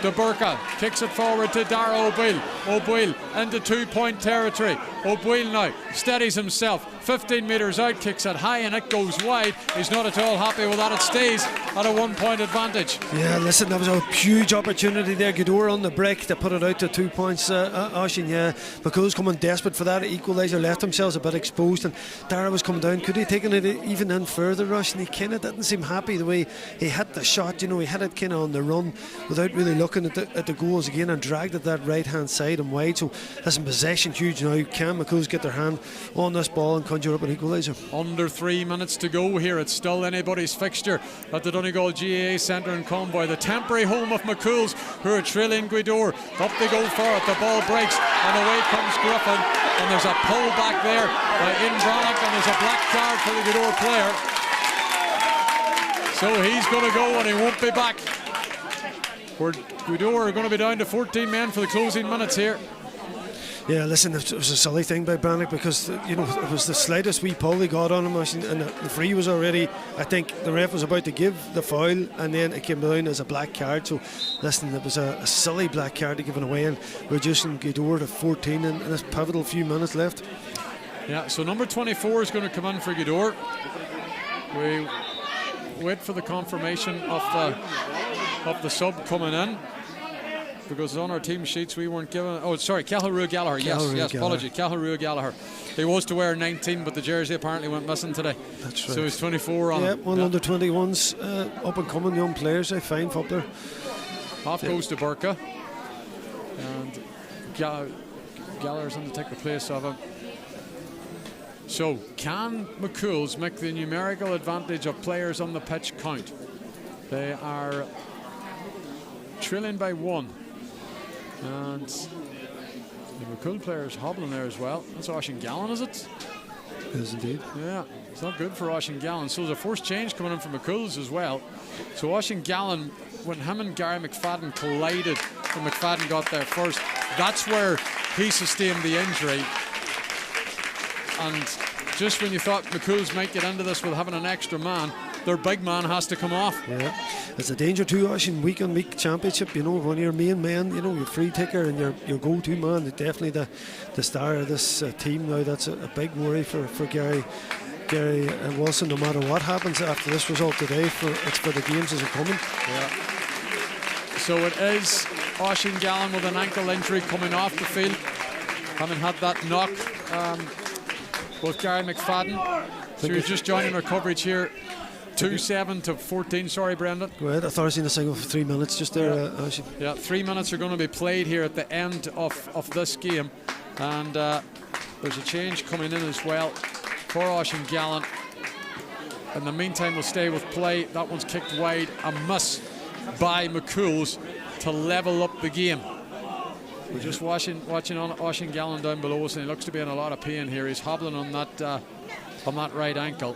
Dobhair kicks it forward to Dara O'Boyle. O'Boyle into 2-point territory. O'Boyle now steadies himself. 15 metres out, kicks it high, and it goes wide. He's not at all happy with that. It stays at a 1-point advantage. Yeah, listen, that was a huge opportunity there. Gaoth on the break to put it out to 2 points. Oisín, yeah, McCool's coming desperate for that equaliser, left themselves a bit exposed, and Dara was coming down. Could he have taken it even in further, Rush? And he kind of didn't seem happy the way he hit the shot. You know, he hit it kind of on the run without really looking at the goals again, and dragged it that right hand side and wide. So listen, possession huge now. Can McCool's get their hand on this ball and conjure up an equaliser? Under 3 minutes to go here. It's still anybody's fixture at the Donegal GAA Centre in Convoy, the temporary home of McCool's, who are trailing Gaoth. Up they go for it. The ball breaks and away comes Griffin, and there's a pull back there by Inbronick, and there's a black card for the Gaoth player. So he's going to go and he won't be back. Gaoth are going to be down to 14 men for the closing minutes here. Yeah, listen, it was a silly thing by Brannock, because it was the slightest wee pull he got on him, and the free was already, I think the ref was about to give the foul, and then it came down as a black card. So listen, it was a silly black card to give away, and reducing Gaoth to 14 in this pivotal few minutes left. Yeah, so number 24 is going to come in for Gaoth. We wait for the confirmation of the sub coming in, because on our team sheets we weren't given. Oh, sorry, Cathal Rua Gallagher. Yes, apology. Cathal Rua Gallagher. He was to wear 19, but the jersey apparently went missing today. That's right. So he's 24 on. Yeah, one under 21s, up and coming young players. I find up there. Off goes to Burka, and Gallagher's going to take the place of him. So can McCool's make the numerical advantage of players on the pitch count? They are trailing by 1. And the McCool player is hobbling there as well. That's Oisín Gallen, is it? It is indeed. Yeah, it's not good for Oisín Gallen. So there's a forced change coming in from McCool's as well. So Oisín Gallen, when him and Gary McFadden collided, when McFadden got there first, that's where he sustained the injury. And just when you thought McCool's might get into this with having an extra man, their big man has to come off. Yeah, it's a danger too, Oisín, week on week championship. You know, when your main man, you know, your free taker and your go-to man, definitely the star of this team now. That's a big worry for Gary Wilson. No matter what happens after this result today, it's for the games as they're coming. Yeah. So it is Oisín Gallen with an ankle injury coming off the field, having had that knock with Gary McFadden. So you're just joining our coverage here. 2-7 to 14. Sorry, Brendan. Go ahead. I thought I seen a signal for 3 minutes just there. Yeah, 3 minutes are going to be played here at the end of this game, and there's a change coming in as well for Oisín Gallen. In the meantime, we'll stay with play. That one's kicked wide. A miss by McCool's to level up the game. We're just watching Oisín Gallen down below us, and he looks to be in a lot of pain here. He's hobbling on that right ankle.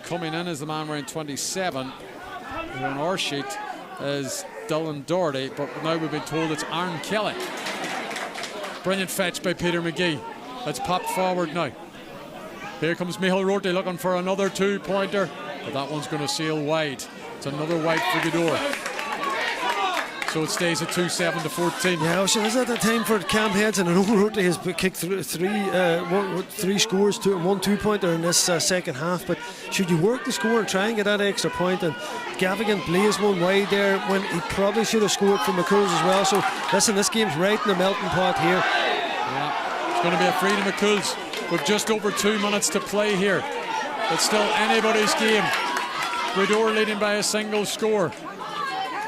Coming in is the man wearing 27, who on our sheet is Dylan Doherty, but now we've been told it's Aaron Kelly. Brilliant fetch by Peter McGee. It's popped forward now. Here comes Michael Rorty looking for another 2-pointer, but that one's going to sail wide. It's another wide for Gaoth. So it stays at 2-7 to 14. Yeah, so is that the time for Cumhaills? And I know Rorty has kicked three scores, one 2-pointer in this second half. But should you work the score and try and get that extra point? And Gavigan blazed one wide there when he probably should have scored for McCool's as well. So listen, this game's right in the melting pot here. Yeah, it's going to be a free to McCool's with just over 2 minutes to play here. It's still anybody's game. Gaoth leading by a single score.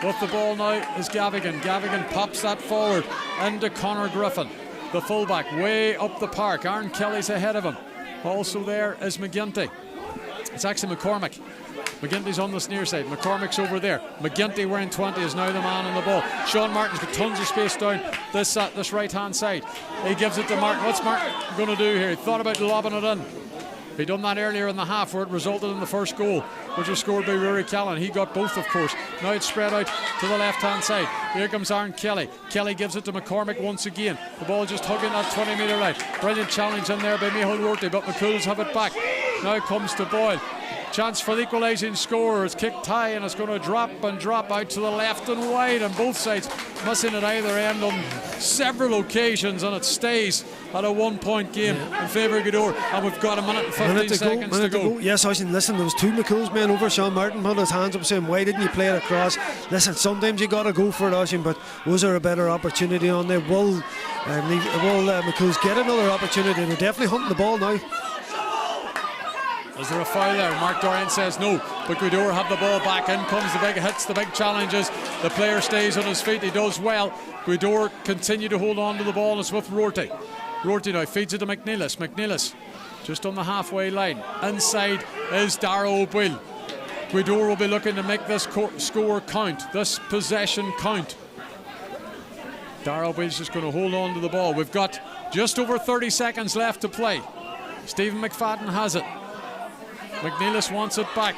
With the ball now is Gavigan. Gavigan pops that forward into Conor Griffin, the fullback, way up the park. Aaron Kelly's ahead of him. Also there is McGinty. It's actually McCormick. McGinty's on this near side. McCormick's over there. McGinty wearing 20 is now the man on the ball. Sean Martin's got tons of space down this right-hand side. He gives it to Martin. What's Martin going to do here? He thought about lobbing it in. He done that earlier in the half where it resulted in the first goal, which was scored by Rory Callan. He got both, of course. Now it's spread out to the left-hand side. Here comes Aaron Kelly. Kelly gives it to McCormick once again. The ball just hugging that 20-metre line. Brilliant challenge in there by Micheál Rorty, but McCool's have it back. Now comes to Boyle. Chance for the equalising score. It's kicked high and it's going to drop out to the left and wide, and both sides missing at either end on several occasions, and it stays at a 1-point game in favour of Gaoth, and we've got a minute and 15 seconds to go. Yes, listen, there was two McCool's men over. Sean Martin put his hands up saying, why didn't you play it across? Listen, sometimes you got to go for it, Oisin, but was there a better opportunity on there? Will McCool's get another opportunity? They're definitely hunting the ball now. Is there a foul there? Mark Dorian says no, but Gaoth have the ball back. In comes the big hits, the big challenges. The player stays on his feet. He does well. Gaoth continue to hold on to the ball, and it's with Rorty. Rorty now feeds it to McNeilis. McNeilis just on the halfway line. Inside is Dara O'Boyle. Gaoth will be looking to make this score count, this possession count. Dara O'Boyle's just going to hold on to the ball. We've got just over 30 seconds left to play. Stephen McFadden has it. McNeilis wants it back.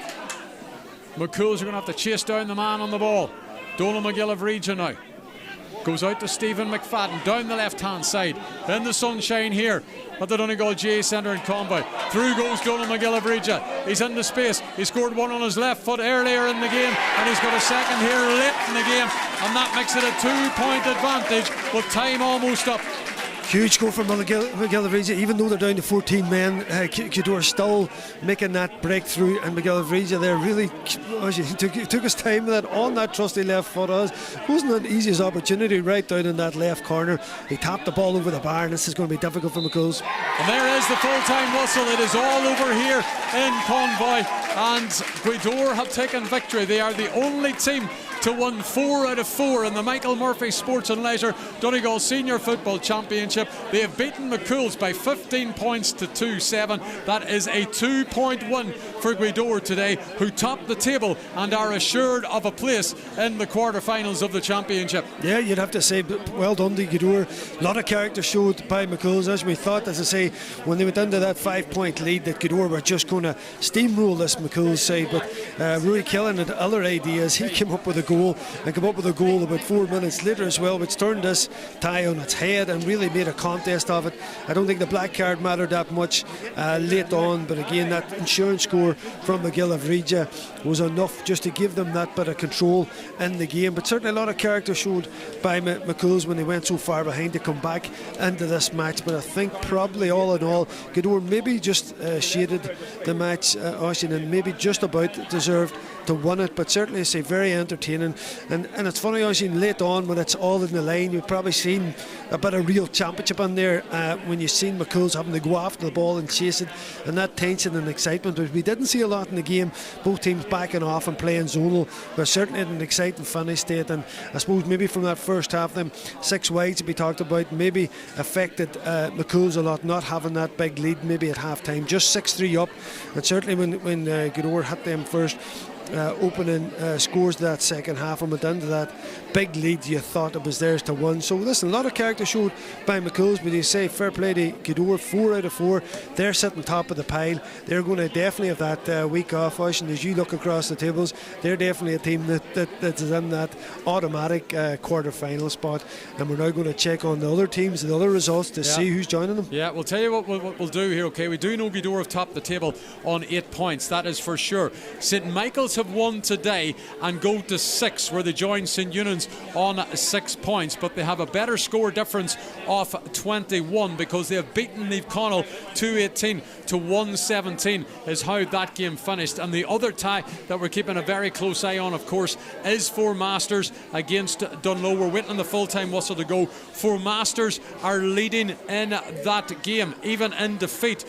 McCool's are going to have to chase down the man on the ball. Donal McGill of Regina now. Goes out to Stephen McFadden down the left-hand side. In the sunshine here at the Donegal GA Centre in Convoy. Through goes Donal McGill of Regina. He's into space. He scored one on his left foot earlier in the game, and he's got a second here late in the game, and that makes it a 2-point advantage with time almost up. Huge goal for McGill of Regina. Even though they're down to 14 men, Gaoth still making that breakthrough, and McGill of Regina there really took his time with that on that trusty left foot. It wasn't the easiest opportunity right down in that left corner. He tapped the ball over the bar, and this is going to be difficult for McCool's. And there is the full-time whistle. It is all over here in Convoy, and Gaoth have taken victory. They are the only team to win 4 out of 4 in the Michael Murphy Sports and Leisure Donegal Senior Football Championship. They have beaten McCool's by 15 points to 2-7. That is a 2-point win for Gaoth today, who top the table and are assured of a place in the quarter-finals of the championship. Yeah, you'd have to say well done to Gaoth. A lot of character showed by McCool's, as we thought, as I say, when they went into that 5-point lead, that Gaoth were just going to steamroll this McCool's side. But Rory Killen had other ideas. He came up with a goal about 4 minutes later as well, which turned this tie on its head and really made a contest of it. I don't think the black card mattered that much late on, but again, that insurance score from McGill of Regina was enough just to give them that bit of control in the game. But certainly a lot of character showed by McCool's when they went so far behind to come back into this match. But I think probably all in all, Gaoth maybe just shaded the match, Oisin, and maybe just about deserved to win it, but certainly I say very entertaining. And it's funny, Oisin, late on when it's all in the line, you've probably seen a bit of real championship in there when you've seen McCool's having to go after the ball and chase it, and that tension and excitement, which we didn't see a lot in the game. Both teams backing off and playing zonal, but certainly an exciting finish state. And I suppose maybe from that first half, them 6 wides to be talked about maybe affected McCool's a lot, not having that big lead maybe at half time, just 6-3 up. And certainly when Gaoth hit them first opening scores to that second half and went into that big lead, you thought it was theirs to win. So listen, a lot of character showed by McCool's, but you say fair play to Gaoth, 4 out of 4. They're sitting top of the pile. They're going to definitely have that week off, and as you look across the tables, they're definitely a team that is in that automatic quarter-final spot. And we're now going to check on the other teams, the other results, to see who's joining them. Yeah, we'll tell you what we'll do here, okay? We do know Gaoth have topped the table on 8 points, that is for sure. St Michael's have won today and go to 6, where they join St Eunan's on 6 points, but they have a better score difference of 21 because they have beaten Neve Connell 2-18 to 1-17 is how that game finished. And the other tie that we're keeping a very close eye on, of course, is for Masters against Dunlow. We're waiting on the full-time whistle to go. For Masters are leading in that game, even in defeat.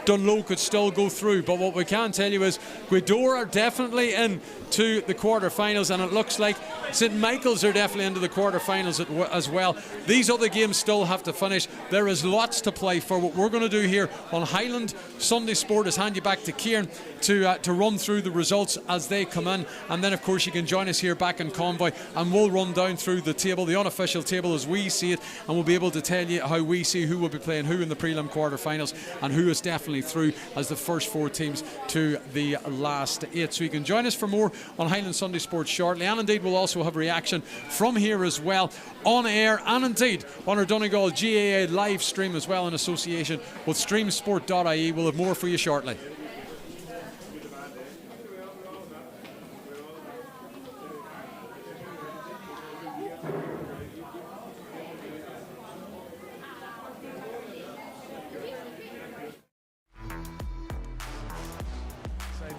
Dunloe could still go through. But what we can tell you is Gaoth are definitely in to the quarter-finals, and it looks like St Michael's are definitely into the quarter-finals as well. These other games still have to finish. There is lots to play for. What we're going to do here on Highland Sunday Sport is hand you back to Kieran to run through the results as they come in, and then of course you can join us here back in Convoy, and we'll run down through the table, the unofficial table as we see it, and we'll be able to tell you how we see who will be playing who in the prelim quarter-finals and who is definitely through as the first 4 teams to the last 8. So you can join us for more on Highland Sunday Sports shortly, and indeed we'll also have reaction from here as well on air, and indeed on our Donegal GAA live stream as well in association with streamsport.ie. We'll have more for you shortly.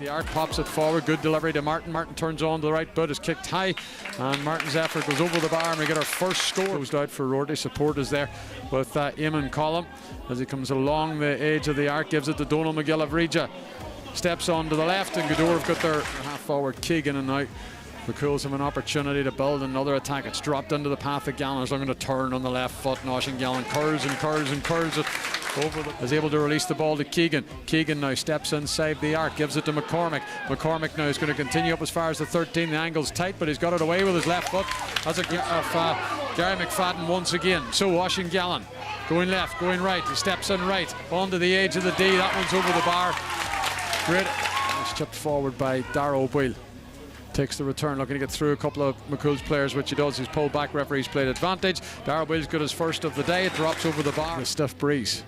The arc pops it forward, good delivery to Martin. Martin turns on to the right boot, is kicked high, and Martin's effort goes over the bar, and we get our first score. Closed out for Rorty. Support is there with Eamon Collum as he comes along the edge of the arc, gives it to Donal McGill of Regia. Steps on to the left, and Gaoth have got their half forward Keegan, and now the Cumhaills have an opportunity to build another attack. It's dropped into the path of Gallen. Is looking to turn on the left foot. Nosh and Gallen curls and curls and curls it over. Is able to release the ball to Keegan. Keegan now steps inside the arc, gives it to McCormick. McCormick now is going to continue up as far as the 13. The angle's tight, but he's got it away with his left foot. That's a Gary McFadden once again. So Washington Gallen going left, going right. He steps in right onto the edge of the D. That one's over the bar. Great. It's chipped forward by Dara O'Boyle. Takes the return, looking to get through a couple of McCool's players, which he does. He's pulled back, referee's played advantage. Dara O'Boyle's got his first of the day. It drops over the bar. A stiff breeze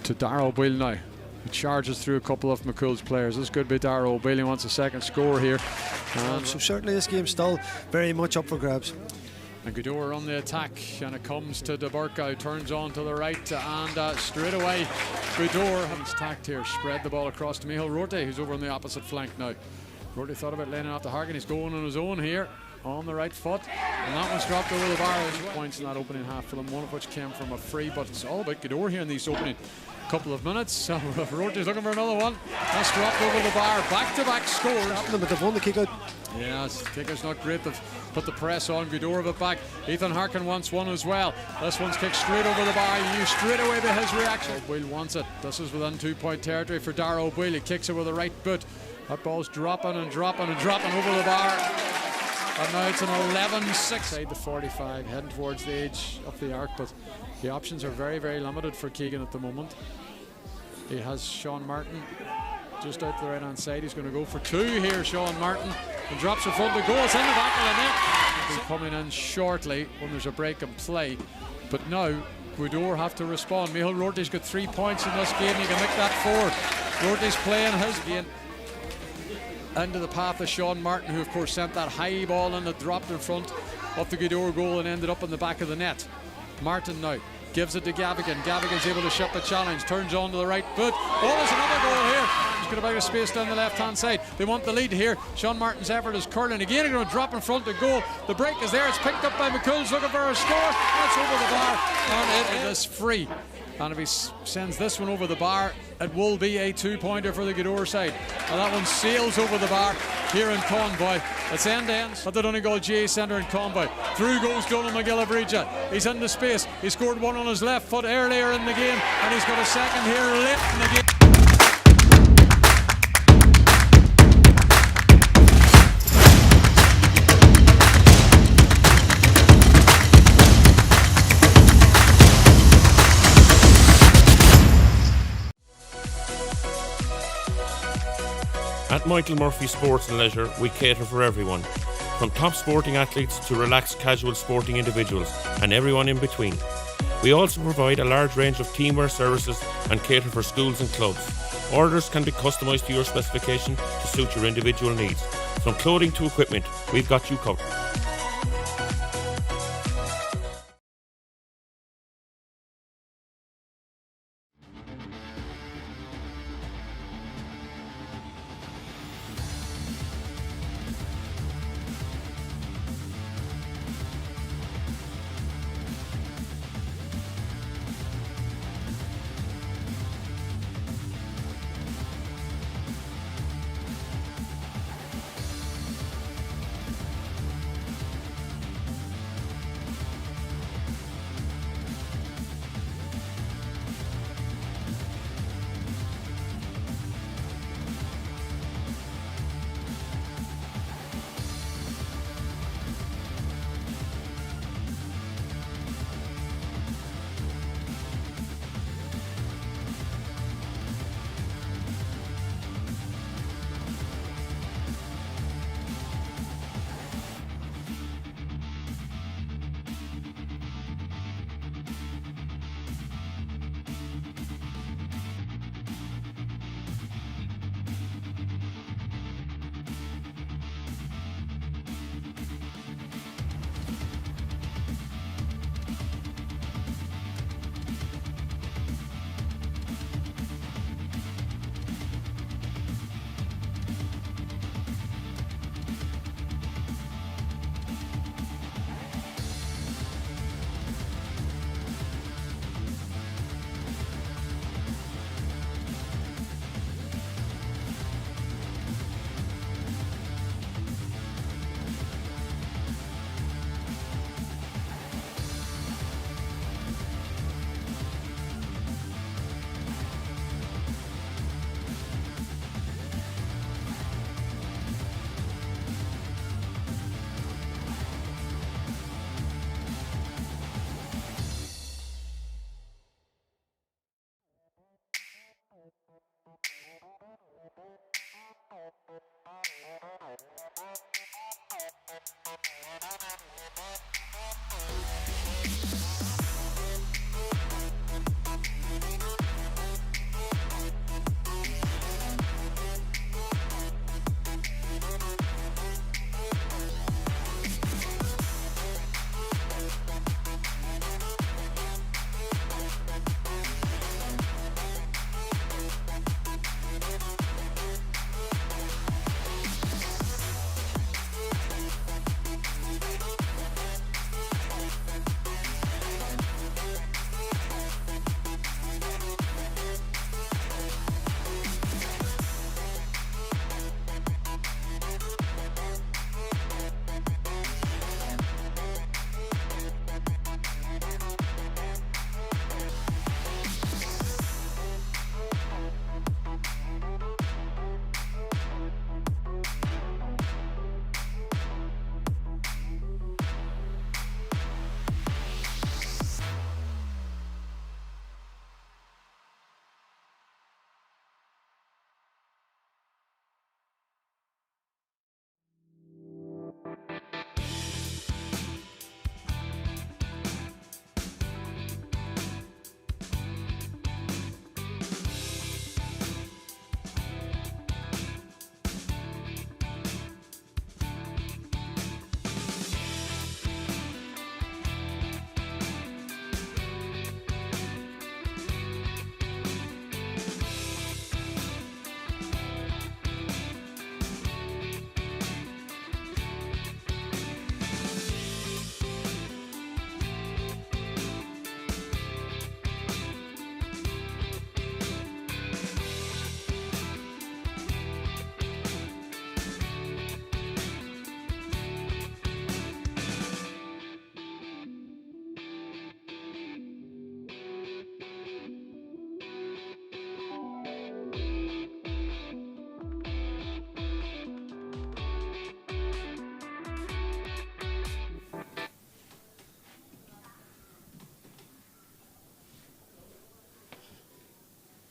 to Dara O'Boyle now. He charges through a couple of McCool's players. This could be Dara O'Boyle. He wants a second score here. So certainly this game's still very much up for grabs. And Gaoth on the attack, and it comes to Dobhair, who turns on to the right, and straight away Gaoth has tacked here, spread the ball across to Michael Rorty, who's over on the opposite flank now. Rorty thought about laying it off to Hargan. He's going on his own here on the right foot, and that one's dropped over the bar as well. Points in that opening half for them, one of which came from a free, but it's all about Gaoth here in these opening couple of minutes. So Rorty's looking for another one. That's dropped over the bar. Back-to-back scores. But they've won the kick out. Yeah, the kick-out's not great. They've put the press on. Gaoth have it back. Ethan Harkin wants one as well. This one's kicked straight over the bar. You knew straight away by his reaction. O'Boyle wants it. This is within 2-point territory for Dara O'Boyle. He kicks it with the right boot. That ball's dropping and dropping and dropping over the bar. And now it's an 11-6. Inside the 45, heading towards the edge of the arc, but the options are very, very limited for Keegan at the moment. He has Sean Martin just out to the right hand side. He's going to go for 2 here, Sean Martin, and drops in front of the goal. It's in the back of the net. He'll be coming in shortly when there's a break in play, but now Gaoth have to respond. Michael Rorty's got 3 points in this game. He can make that 4. Rorty's playing his game into the path of Sean Martin, who of course sent that high ball in that dropped in front of the Gaoth goal and ended up in the back of the net. Martin now gives it to Gavigan. Gavigan's able to shut the challenge, turns on to the right boot. Oh, there's another goal here. He's got a bit of space down the left-hand side. They want the lead here. Sean Martin's effort is curling again. He's going to drop in front of goal. The break is there. It's picked up by McCool's looking for a score. That's over the bar, and it is free. And if he sends this one over the bar, it will be a 2-pointer for the Gaoth side. And that one sails over the bar here in Convoy. It's end-to-end at the Donegal GAA Centre in Convoy. Through goes Donal McGill of Regia. He's into space. He scored one on his left foot earlier in the game, and he's got a second here late in the game. At Michael Murphy Sports and Leisure, we cater for everyone, from top sporting athletes to relaxed casual sporting individuals and everyone in between. We also provide a large range of teamwear services and cater for schools and clubs. Orders can be customised to your specification to suit your individual needs. From clothing to equipment, we've got you covered.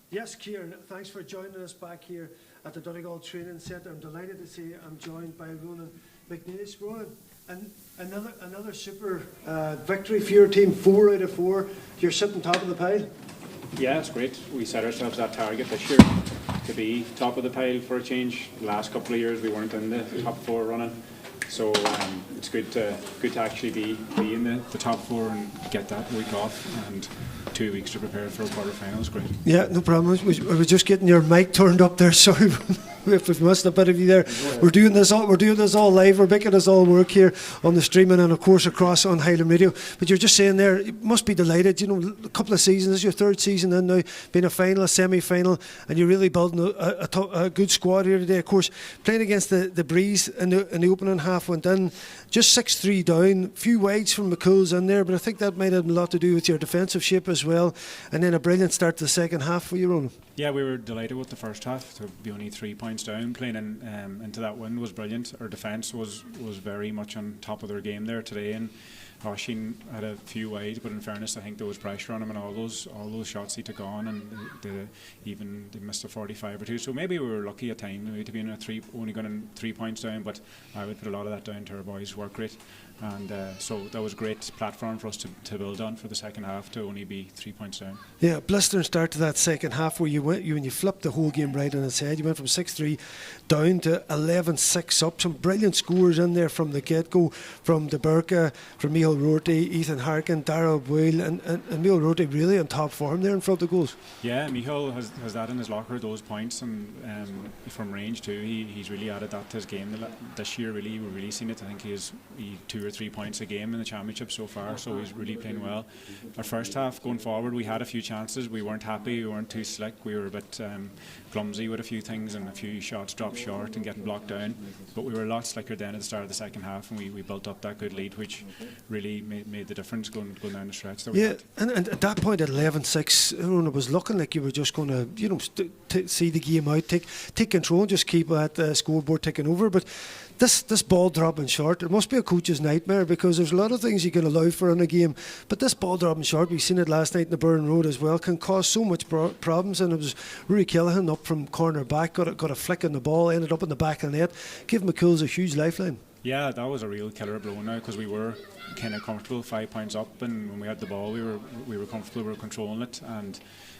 Yes, Kieran, thanks for joining us back here at the Donegal Training Centre. I'm delighted to say I'm joined by Ronan McNeice. Ronan, and another super victory for your team, 4 out of 4. You're sitting top of the pile. Yeah, it's great. We set ourselves that target this year to be top of the pile for a change. The last couple of years we weren't in the top 4 running. So it's good to actually be in the top 4 and get that week off and 2 weeks to prepare for a quarter-final is great. Yeah, no problem. I was just getting your mic turned up there. Sorry if we've missed a bit of you there. We're doing this all live. We're making this all work here on the streaming and of course across on Highland Radio. But you're just saying there, you must be delighted. You know, a couple of seasons. This is your 3rd season in now, being a final, a semi-final, and you're really building a good squad here today. Of course, playing against the Breeze in the opening half, went in just 6-3 down. A few wides from McCool's in there, but I think that might have a lot to do with your defensive shape as well. And then a brilliant start to the second half for you, Ronan. Yeah, we were delighted with the first half to be only 3 points down. Playing into that win was brilliant. Our defence was very much on top of their game there today, and Oshin had a few wides, but in fairness, I think there was pressure on him and all those shots he took on, and they missed a 45 or 2. So maybe we were lucky at times maybe to be in only going in 3 points down, but I would put a lot of that down to our boys' work rate. And so that was a great platform for us to build on for the second half to only be 3 points down. Yeah, blistering start to that second half where when you flipped the whole game right on its head. You went from 6-3 down to 11-6 up. Some brilliant scores in there from the get-go, from De Burka, from Michael Rorty, Ethan Harkin, Darrell Boyle, and Michael Rorty really on top form there in front of the goals. Yeah, Michael has that in his locker, those points, and from range too. He's really added that to his game this year. Really, we're really seeing it. I think he 2 or 3 points a game in the championship so far, so he's really playing well. Our first half going forward, we had a few chances. We weren't happy, we weren't too slick, we were a bit clumsy with a few things, and a few shots dropped short and getting blocked down, but we were a lot slicker then at the start of the second half, and we built up that good lead, which really made the difference going down the stretch. And at that point at 11-6, it was looking like you were just going to see the game out, take control and just keep that scoreboard ticking over. But this ball dropping short, it must be a coach's nightmare, because there's a lot of things you can allow for in a game, but this ball dropping short, we've seen it last night in the Burren Road as well, can cause so much problems. And it was Rory Kellahan up from corner back, got a flick on the ball, ended up in the back of the net, give McCool's a huge lifeline. Yeah, that was a real killer blow now, because we were kind of comfortable 5 points up, and when we had the ball we were comfortable, we were controlling it. And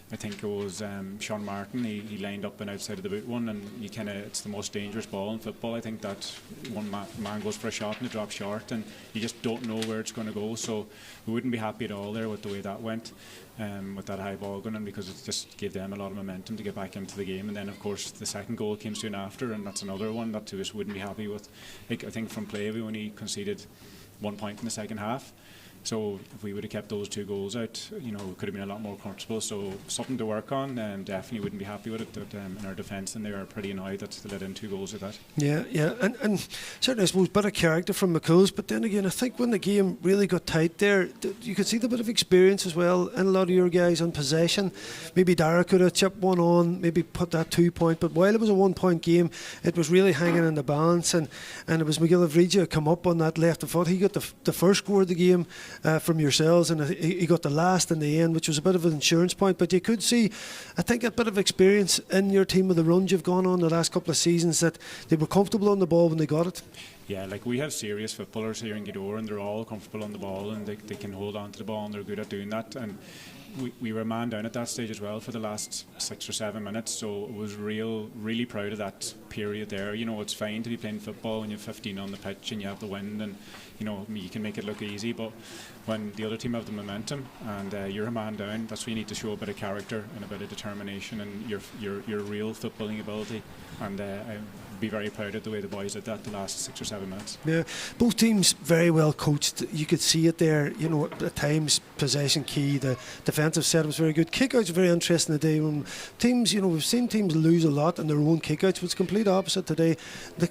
I think it was Sean Martin, he lined up and outside of the boot one, and it's the most dangerous ball in football. I think that one man goes for a shot and it drops short, and you just don't know where it's going to go. So we wouldn't be happy at all there with the way that went, with that high ball going in, because it just gave them a lot of momentum to get back into the game. And then of course the second goal came soon after, and that's another one that we just wouldn't be happy with. I think from play we only conceded 1 point in the second half. So if we would have kept those 2 goals out, we could have been a lot more comfortable. So something to work on, and definitely wouldn't be happy with it. That in our defence, and they are pretty annoyed that they let in 2 goals like that. Yeah, and certainly I suppose a bit of character from McCool's, but then again I think when the game really got tight there, you could see the bit of experience as well in a lot of your guys on possession. Maybe Dara could have chipped one on, maybe put that 2 point, but while it was a 1 point game, it was really hanging in the balance, and it was McGill Avregia come up on that left foot. He got the first score of the game from yourselves, and he got the last in the end, which was a bit of an insurance point. But you could see, I think, a bit of experience in your team with the runs you've gone on the last couple of seasons, that they were comfortable on the ball when they got it. Yeah, like we have serious footballers here in Gaoth, and they're all comfortable on the ball, and they can hold on to the ball, and they're good at doing that. And we were man down at that stage as well for the last 6 or 7 minutes, so it was really proud of that period there. It's fine to be playing football when you have 15 on the pitch and you have the wind, and you can make it look easy, but when the other team have the momentum and you're a man down, that's when you need to show a bit of character and a bit of determination and your real footballing ability. And I'd be very proud of the way the boys did that the last 6 or 7 minutes. Yeah, both teams very well coached. You could see it there. At times possession key. The defensive set was very good. Kickouts were very interesting today. When teams, we've seen teams lose a lot in their own kickouts. Was complete opposite today.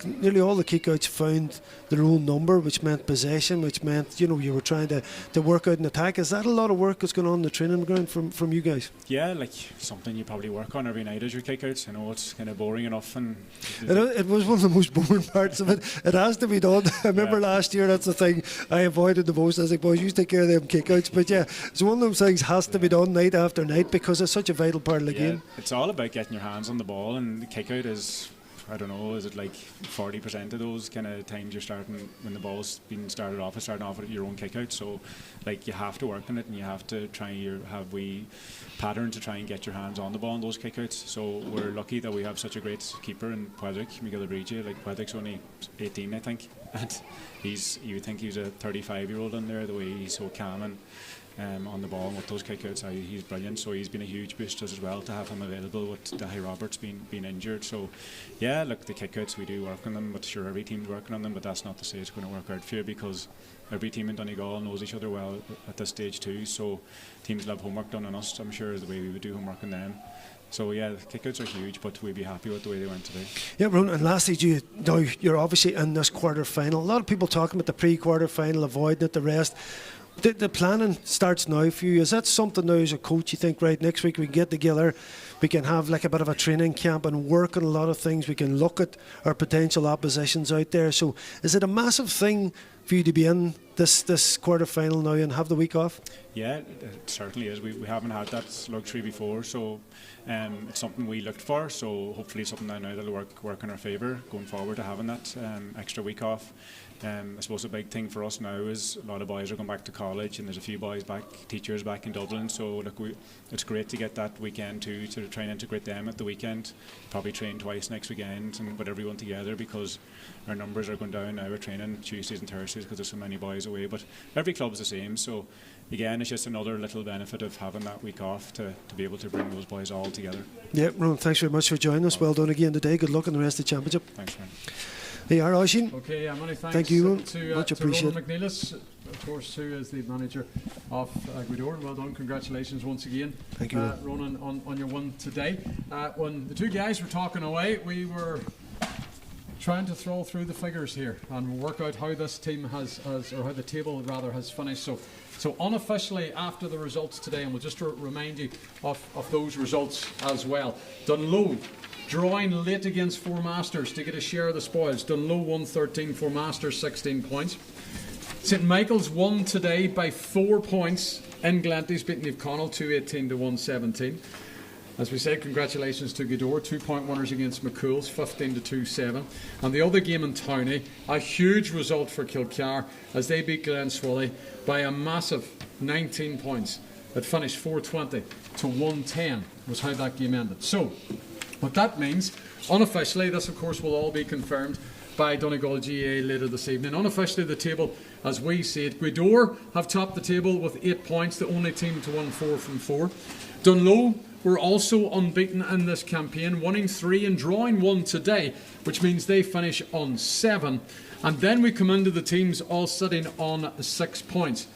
Nearly all the kickouts found their own number, which meant possession, which meant you were trying to work out an attack. Is that a lot of work that's going on in the training ground from you guys? Yeah, like something you probably work on every night is your kickouts. I know it's kind of boring enough, and it was one of the most boring parts of it. It has to be done. I remember last year, that's the thing I avoided the most. I was like, boys, you take care of them kickouts. But yeah, it's one of those things has to be done night after night, because it's such a vital part of the game. It's all about getting your hands on the ball, and the kick out is, I don't know, is it like 40% of those kind of times you're starting, when the ball's being starting off at your own kick out. So like you have to work on it, and you have to have patterns to try and get your hands on the ball in those kickouts. So we're lucky that we have such a great keeper in Pwedrick, McGill Avregia. Like Pwedrick's only 18, I think, and you would think he's a 35-year-old in there, the way he's so calm and on the ball, and with those kickouts he's brilliant. So he's been a huge boost as well to have him available with Dahi Roberts being injured. So yeah, look, the kickouts, we do work on them, but sure, every team's working on them, but that's not to say it's going to work out for you, because every team in Donegal knows each other well at this stage too. So teams will have homework done on us, I'm sure, the way we would do homework on them. So yeah, the kickouts are huge, but we'd be happy with the way they went today. Yeah, Ron, and lastly, you're obviously in this quarter final. A lot of people talking about the pre-quarter final, avoiding it, the rest. The planning starts now for you. Is that something now as a coach you think, right, next week we can get together, we can have like a bit of a training camp and work on a lot of things, we can look at our potential oppositions out there? So is it a massive thing for you to be in this quarter final now and have the week off? Yeah, it certainly is. We haven't had that luxury before, so it's something we looked for. So hopefully it's something now that'll work in our favour going forward, to having that extra week off. I suppose a big thing for us now is a lot of boys are going back to college, and there's a few boys back, teachers back in Dublin. So look, it's great to get that weekend too, to try and integrate them at the weekend. Probably train twice next weekend and put everyone together, because our numbers are going down now. We're training Tuesdays and Thursdays because there's so many boys away, but every club's the same. So again, it's just another little benefit of having that week off to be able to bring those boys all together. Yeah, Ron, thanks very much for joining us. Well done again today. Good luck in the rest of the championship. Thanks, man. They are Oisín. Okay, many thanks. Thank you, much appreciated. Ronan McNeilis, of course, who is the manager of Gaoth. Well done, congratulations once again. Thank you, Ronan, on your win today. When the two guys were talking away, we were trying to throw through the figures here and work out how this team has or how the table rather has finished. So unofficially, after the results today, and we'll just remind you of those results as well. Dunloe drawing late against Four Masters to get a share of the spoils. Dunloe won 13, Four Masters 16 points. St Michael's won today by 4 points in Glenties, beating Naomh Conaill 218 to 117. As we said, congratulations to Gaoth, 2-point winners against McCool's, 15 to 2-7. And the other game in Towney, a huge result for Kilcar as they beat Glenswilly by a massive 19 points. It finished 420 to 110 was how that game ended. So, what that means, unofficially, this of course will all be confirmed by Donegal GAA later this evening. Unofficially, the table, as we see it, Gaoth have topped the table with 8 points, the only team to win 4 from 4. Dunloe were also unbeaten in this campaign, winning 3 and drawing 1 today, which means they finish on 7. And then we come into the teams all sitting on 6 points.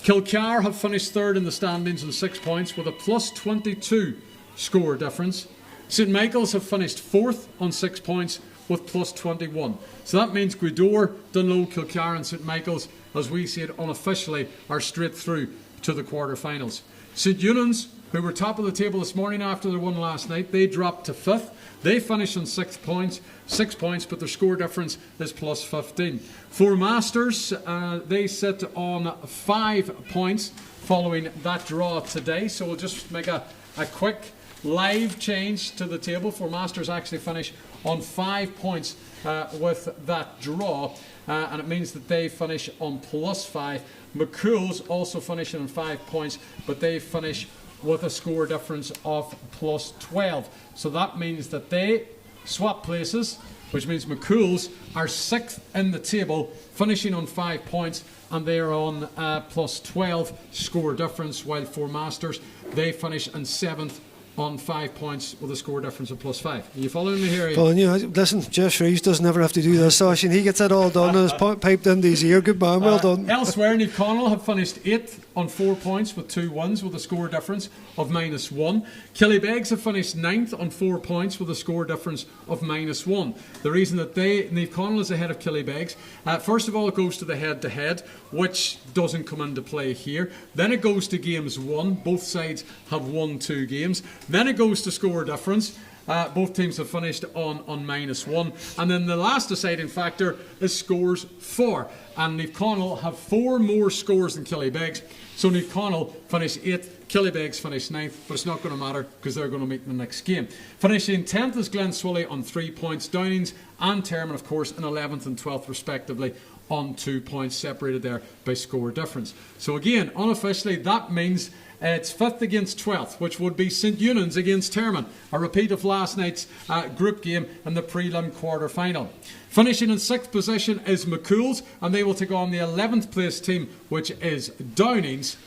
Kilcar have finished third in the standings on 6 points with a plus 22 score difference. St Michael's have finished fourth on 6 points with plus 21. So that means Gaoth, Dunloe, Kilcar and St Michael's, as we see it unofficially, are straight through to the quarter-finals. St Eunan's, who were top of the table this morning after their win last night, they dropped to 5th. They finished on 6 points, but their score difference is plus 15. Four Masters, they sit on 5 points following that draw today. So we'll just make a quick live change to the table. Four Masters actually finish on 5 points with that draw, and it means that they finish on plus 5. McCool's also finishing on 5 points, but they finish with a score difference of plus 12. So that means that they swap places, which means McCool's are 6th in the table, finishing on 5 points, and they are on plus 12 score difference, while Four Masters, they finish in 7th on 5 points with a score difference of plus 5. Are you following me here? Following you. Listen, Jeff Reeves doesn't ever have to do this, Sasha, and he gets it all done and it's piped into his ear. Good man, well done. Elsewhere, Naomh Conaill have finished 8th on 4 points with 2 wins with a score difference of -1. Killybegs have finished 9th on 4 points with a score difference of -1. The reason that Naomh Conaill is ahead of Killybegs, first of all, it goes to the head-to-head, which doesn't come into play here. Then it goes to games won. Both sides have won 2 games. Then it goes to score difference. Both teams have finished on -1. And then the last deciding factor is scores for. And Naomh Conaill have 4 more scores than Killybegs. So Naomh Conaill finish 8th, Killybegs finish 9th, but it's not going to matter because they're going to meet in the next game. Finishing 10th is Glenswilly on 3 points. Downings and Termon, of course, in 11th and 12th respectively on 2 points, separated there by score difference. So again, unofficially, that means it's 5th against 12th, which would be St Eunan's against Termon, a repeat of last night's group game in the prelim quarter-final. Finishing in 6th position is McCool's, and they will take on the 11th place team, which is Downings.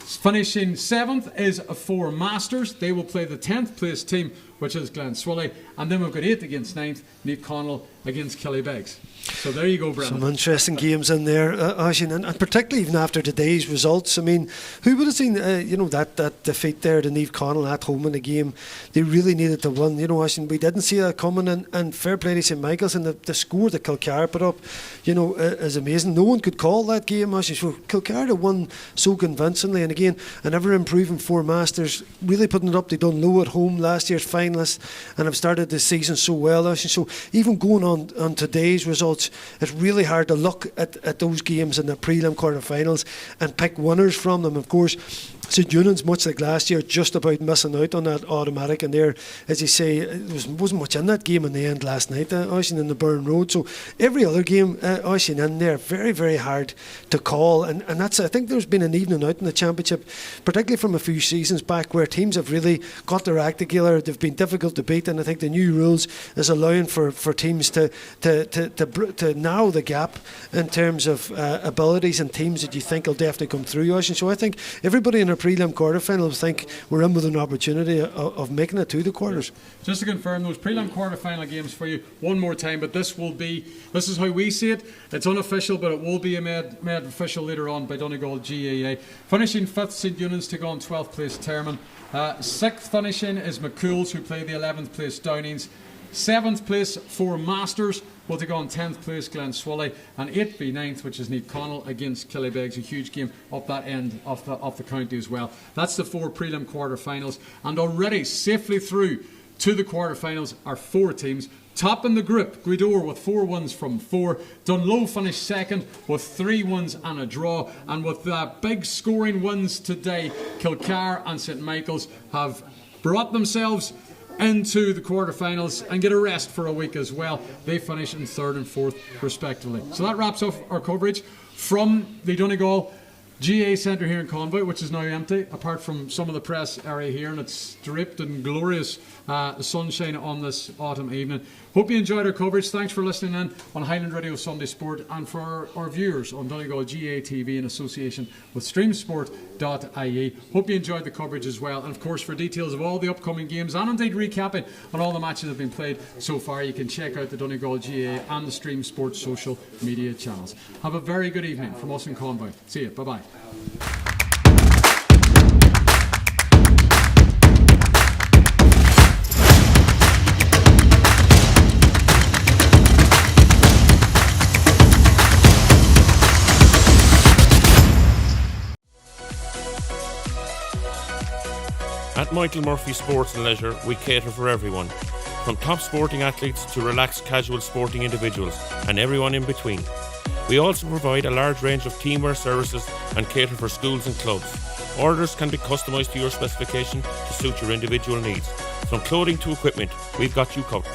Finishing 7th is Four Masters. They will play the 10th place team, which is Glenswilly. And then we've got 8th against 9th, Naomh Conaill against Killybegs. So there you go, Brendan. Some interesting games in there, Oisín, and particularly even after today's results. I mean, who would have seen, that defeat there to Naomh Conaill at home in a game they really needed to win? Oisín, we didn't see that coming, and fair play to St Michael's, and the score that Kilcar put up, is amazing. No one could call that game, Oisín. So Kilcar to won so convincingly, and again, an ever-improving Four Masters, really putting it up. They done low at home, last year's finalists, and have started the season so well, Oisín. So even going on today's results, it's really hard to look at those games in the prelim quarter-finals and pick winners from them. Of course, St Eunan's, much like last year, just about missing out on that automatic, and there, as you say, wasn't much in that game in the end last night, Oisín, in the Burn Road. So every other game, Oisín, in there, very, very hard to call, and that's, I think there's been an evening out in the championship, particularly from a few seasons back, where teams have really got their act together. They've been difficult to beat, and I think the new rules is allowing for teams to narrow the gap in terms of abilities and teams that you think will definitely come through, Oisín. So I think everybody in prelim quarterfinals think we're in with an opportunity of making it to the quarters. Just to confirm those prelim quarterfinal games for you one more time, but this is how we see it. It's unofficial, but it will be made official later on by Donegal GAA. Finishing 5th, St Eunan's take on 12th place Termon. 6th finishing is McCool's, who play the 11th place Downings. 7th place Four Masters will take on 10th place Glenswilly, and 8th v 9th, which is Naomh Conaill against Killybegs, a huge game up that end of the county as well. That's the 4 prelim quarter-finals, and already safely through to the quarterfinals are 4 teams. Top in the group, Gaoth with 4 wins from 4. Dunloe finished second with 3 wins and a draw. And with big scoring wins today, Kilcar and St Michael's have brought themselves into the quarterfinals and get a rest for a week as well. They finish in 3rd and 4th respectively. So that wraps up our coverage from the Donegal GA Centre here in Convoy, which is now empty, apart from some of the press area here, and it's draped in glorious sunshine on this autumn evening. Hope you enjoyed our coverage. Thanks for listening in on Highland Radio Sunday Sport, and for our viewers on Donegal GA TV in association with streamsport.ie. Hope you enjoyed the coverage as well, and of course for details of all the upcoming games and indeed recapping on all the matches that have been played so far, you can check out the Donegal GA and the Stream Sport social media channels. Have a very good evening from us in Convoy. See you. Bye-bye. At Michael Murphy Sports and Leisure, we cater for everyone, from top sporting athletes to relaxed casual sporting individuals and everyone in between. We also provide a large range of teamwear services and cater for schools and clubs. Orders can be customised to your specification to suit your individual needs. From clothing to equipment, we've got you covered.